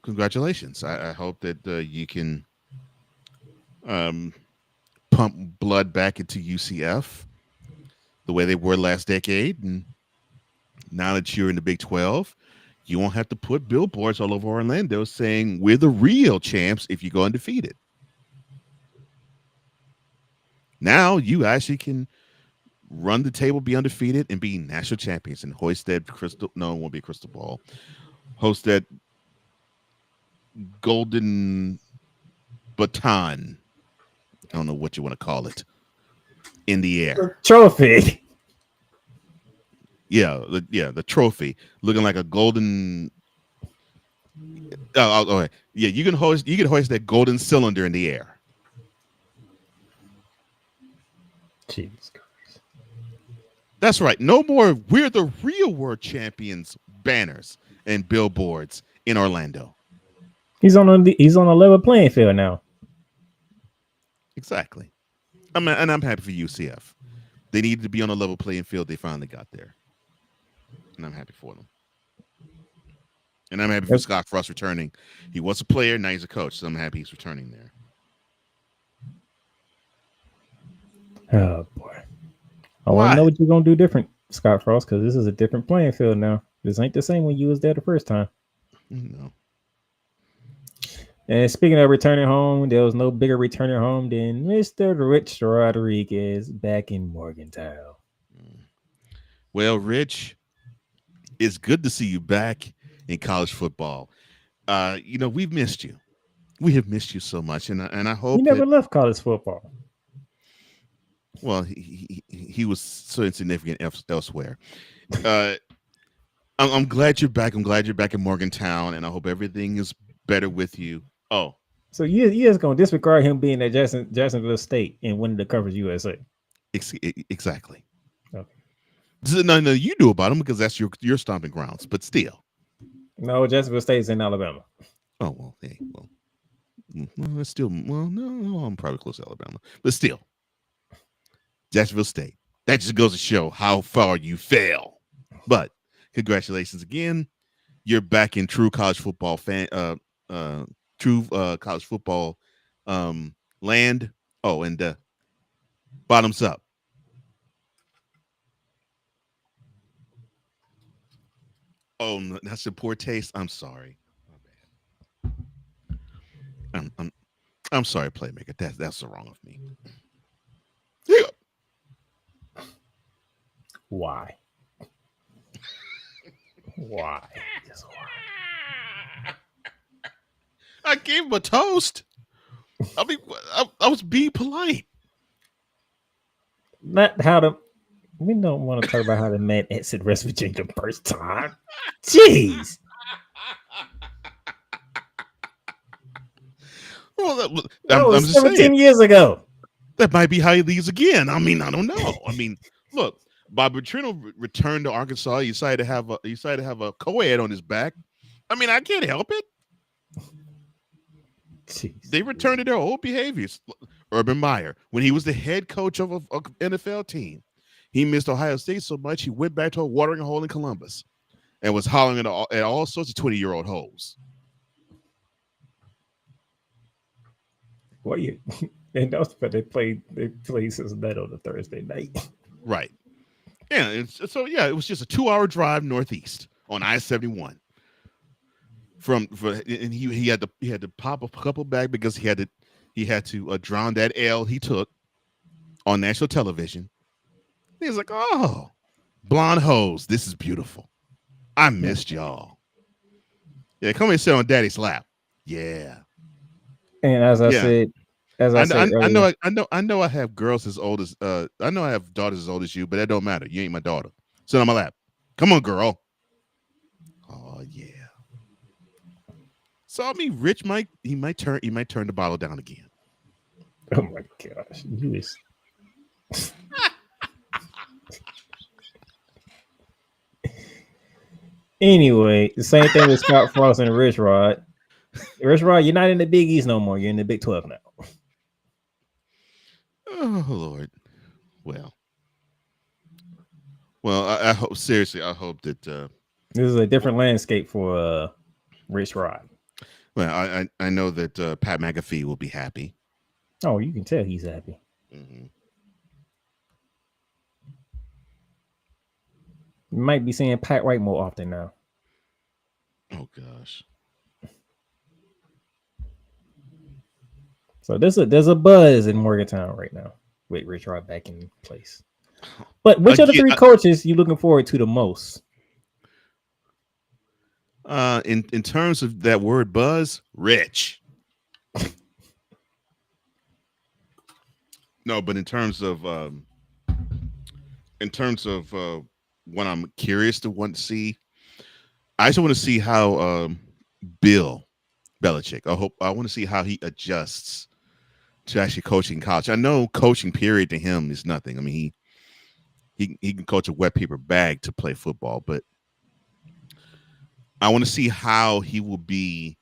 congratulations. I hope that you can pump blood back into UCF the way they were last decade. And now that you're in the Big 12, you won't have to put billboards all over Orlando saying we're the real champs if you go undefeated. Now you actually can run the table, be undefeated, and be national champions and hoist that crystal. No, it won't be a crystal ball. Host that golden baton. I don't know what you want to call it. In the air. Trophy. Yeah, the trophy looking like a golden. Oh, yeah. You can hoist that golden cylinder in the air. Jesus Christ. That's right. No more. We're the real world champions banners and billboards in Orlando. He's on a level playing field now. Exactly. And I'm happy for UCF. They needed to be on a level playing field. They finally got there. And I'm happy for them. And I'm happy for Scott Frost returning. He was a player, now he's a coach, so I'm happy he's returning there. Oh boy. I want to know what you're gonna do different, Scott Frost, because this is a different playing field now. This ain't the same when you was there the first time. No. And speaking of returning home, there was no bigger returning home than Mr. Rich Rodriguez back in Morgantown. Well, Rich, it's good to see you back in college football. We've missed you. We have missed you so much, and I hope you never left college football. Well, he was so insignificant elsewhere. I'm glad you're back. I'm glad you're back in Morgantown, and I hope everything is better with you. Oh, so you just gonna disregard him being at Jacksonville State and winning the Conference USA? Exactly. Okay. No, you knew about him because that's your stomping grounds. But still, no, Jacksonville State is in Alabama. Oh well, hey, that's still no, I'm probably close to Alabama, but still, Jacksonville State. That just goes to show how far you fell. But congratulations again. You're back in true college football college football land. Oh, and bottoms up. Oh, that's a poor taste. I'm sorry. My bad. I'm sorry, playmaker. That's wrong of me. Why? Why? Just why? I gave him a toast. I mean, I was being polite. Not how to. We don't want to talk about how the man exited West Virginia the first time. Jeez. Well, That I'm was just 17 saying. years ago. That might be how he leaves again. I mean, I don't know. I mean, look, Bobby Petrino returned to Arkansas. He decided to have a co-ed on his back. I mean, I can't help it. Jeez. They returned to their old behaviors. Urban Meyer, when he was the head coach of an NFL team, he missed Ohio State so much he went back to a watering hole in Columbus and was hollering at all sorts of 20-year-old hoes. What you? And that's but they played Cincinnati on the Thursday night. Right. Yeah. It was just a 2-hour drive northeast on I-71. And he had to pop a couple back because he had to drown that L he took on national television. He was like, "Oh, blonde hoes, this is beautiful. I missed y'all. Yeah, come and sit on daddy's lap. Yeah." And as I said earlier, I know I have girls as old as I know I have daughters as old as you, but that don't matter. You ain't my daughter. Sit on my lap. Come on, girl. Oh yeah. So I mean, Rich might turn the bottle down again. oh my gosh, you is. Anyway, the same thing with Scott Frost and Rich Rod. Rich Rod, you're not in the Big East no more. You're in the Big 12 now. Oh Lord. Well, I hope seriously. I hope that this is a different landscape for Rich Rod. Well, I know that Pat McAfee will be happy. Oh, you can tell he's happy. Mm-hmm. You might be seeing Pat White more often now. Oh gosh. So there's a buzz in Morgantown right now with Rich Rod back in place. But which of the three coaches you looking forward to the most? In terms of that word buzz, Rich. No, but in terms of what I'm curious to want to see, I just want to see how Bill Belichick. I want to see how he adjusts to actually coaching college. I know coaching period to him is nothing. I mean, he can coach a wet paper bag to play football, but I want to see how he will be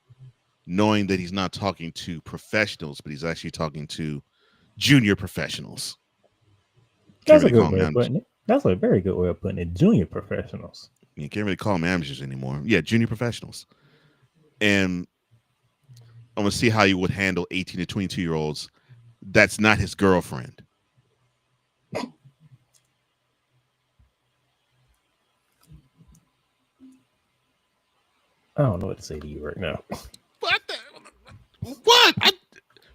knowing that he's not talking to professionals, but he's actually talking to junior professionals. That's a good way of putting it. That's a very good way of putting it. Junior professionals. You can't really call them amateurs anymore. Yeah, junior professionals. And I want to see how he would handle 18 to 22-year-olds. That's not his girlfriend. I don't know what to say to you right now.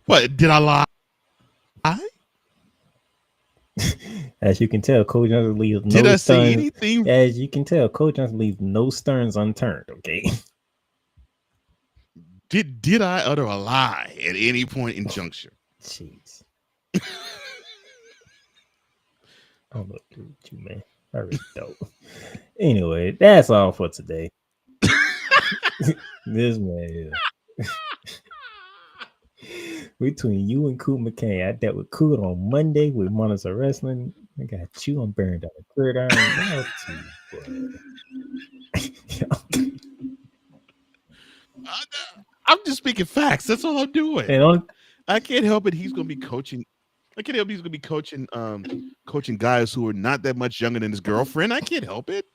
What? Did I lie? As you can tell, Coach Johnson leaves no Did I stones. say anything? As you can tell, Coach Johnson leaves no stones unturned. Okay. Did I utter a lie at any point in juncture? Jeez. I don't know what to do with you, man. I really don't. Anyway, that's all for today. This man is. Between you and Coot McCain, I dealt with Coot on Monday with Monitor Wrestling. I got you on Burned Down the Gridiron. I'm just speaking facts. That's all I'm doing. I can't help it. He's going to be coaching. I can't help it. He's going to be coaching guys who are not that much younger than his girlfriend. I can't help it.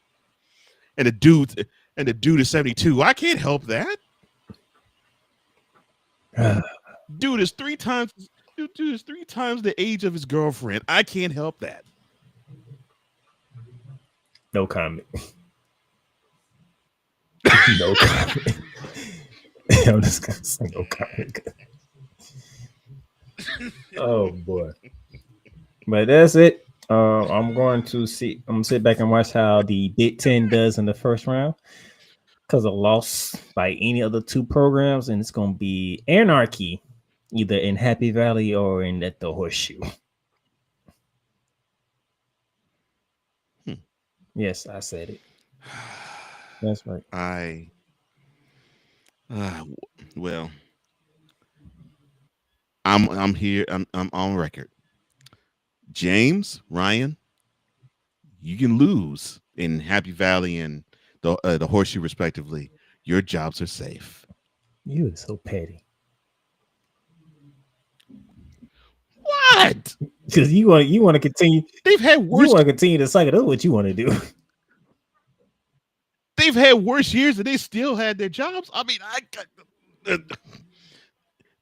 And the dude is 72. I can't help that. Dude is three times the age of his girlfriend. I can't help that. No comment. No comment. I'm just gonna say no comment. Oh boy. But that's it. I'm going to see. I'm gonna sit back and watch how the Big Ten does in the first round because a loss by any of the two programs, and it's gonna be anarchy, either in Happy Valley or in at the Horseshoe. Yes, I said it. That's right. Well, I'm here. I'm on record. James, Ryan, you can lose in Happy Valley and the Horseshoe, respectively. Your jobs are safe. You are so petty. What? Because you want to continue. They've had You worse. want to continue to suck it up. What you want to do? They've had worse years, and they still had their jobs. I mean,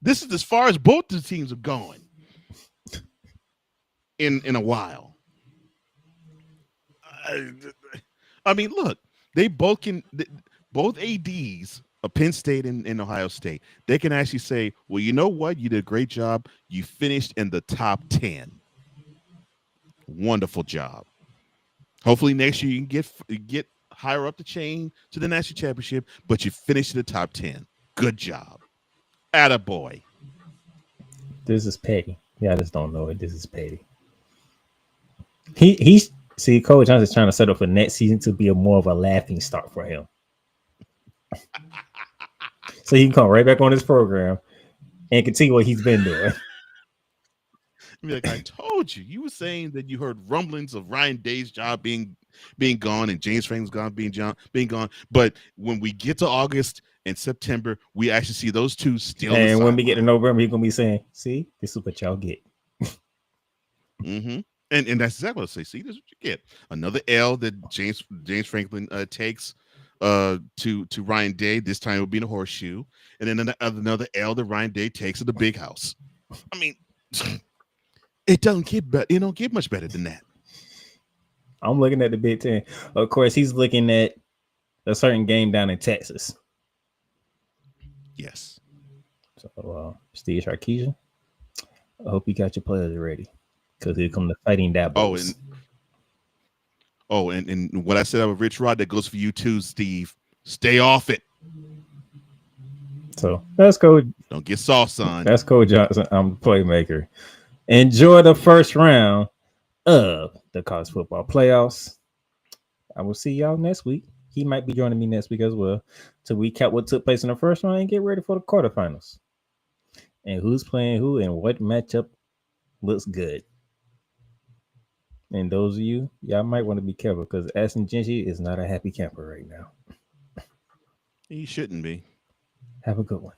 this is as far as both the teams have gone in a while. I mean, look, they both can. Both ads of Penn State and Ohio State, they can actually say, "Well, you know what? You did a great job. You finished in the top 10. Wonderful job. Hopefully next year you can get higher up the chain to the national championship, but you finished in the top 10. Good job. Attaboy." This is petty. Yeah, I just don't know it. This is petty. He's see, Coach Johnson's trying to set up for next season to be more of a laughing stock for him. So he can come right back on his program and continue what he's been doing. Like, I told you, you were saying that you heard rumblings of Ryan Day's job being gone and James Franklin's being gone. But when we get to August and September, we actually see those two still. And when we get to November, he's gonna be saying, "See, this is what y'all get." Mm-hmm. And that's exactly what I say. See, this is what you get. Another L that James Franklin takes to Ryan Day. This time it will be in a Horseshoe, and then another L that Ryan Day takes at the Big House. I mean, it doesn't get better. It don't get much better than that. I'm looking at the Big Ten. Of course, he's looking at a certain game down in Texas. Yes. So, Steve Sarkisian, I hope you got your players ready because here come the fighting Dabos. And what I said about Rich Rod, that goes for you too, Steve. Stay off it. So that's Coach. Don't get soft, son. That's Coach Johnson. I'm the playmaker. Enjoy the first round of the college football playoffs. I will see y'all next week. He might be joining me next week as well to recap what took place in the first round and get ready for the quarterfinals. And who's playing who and what matchup looks good. And those of you, y'all might want to be careful because Ashton Genji is not a happy camper right now. He shouldn't be. Have a good one.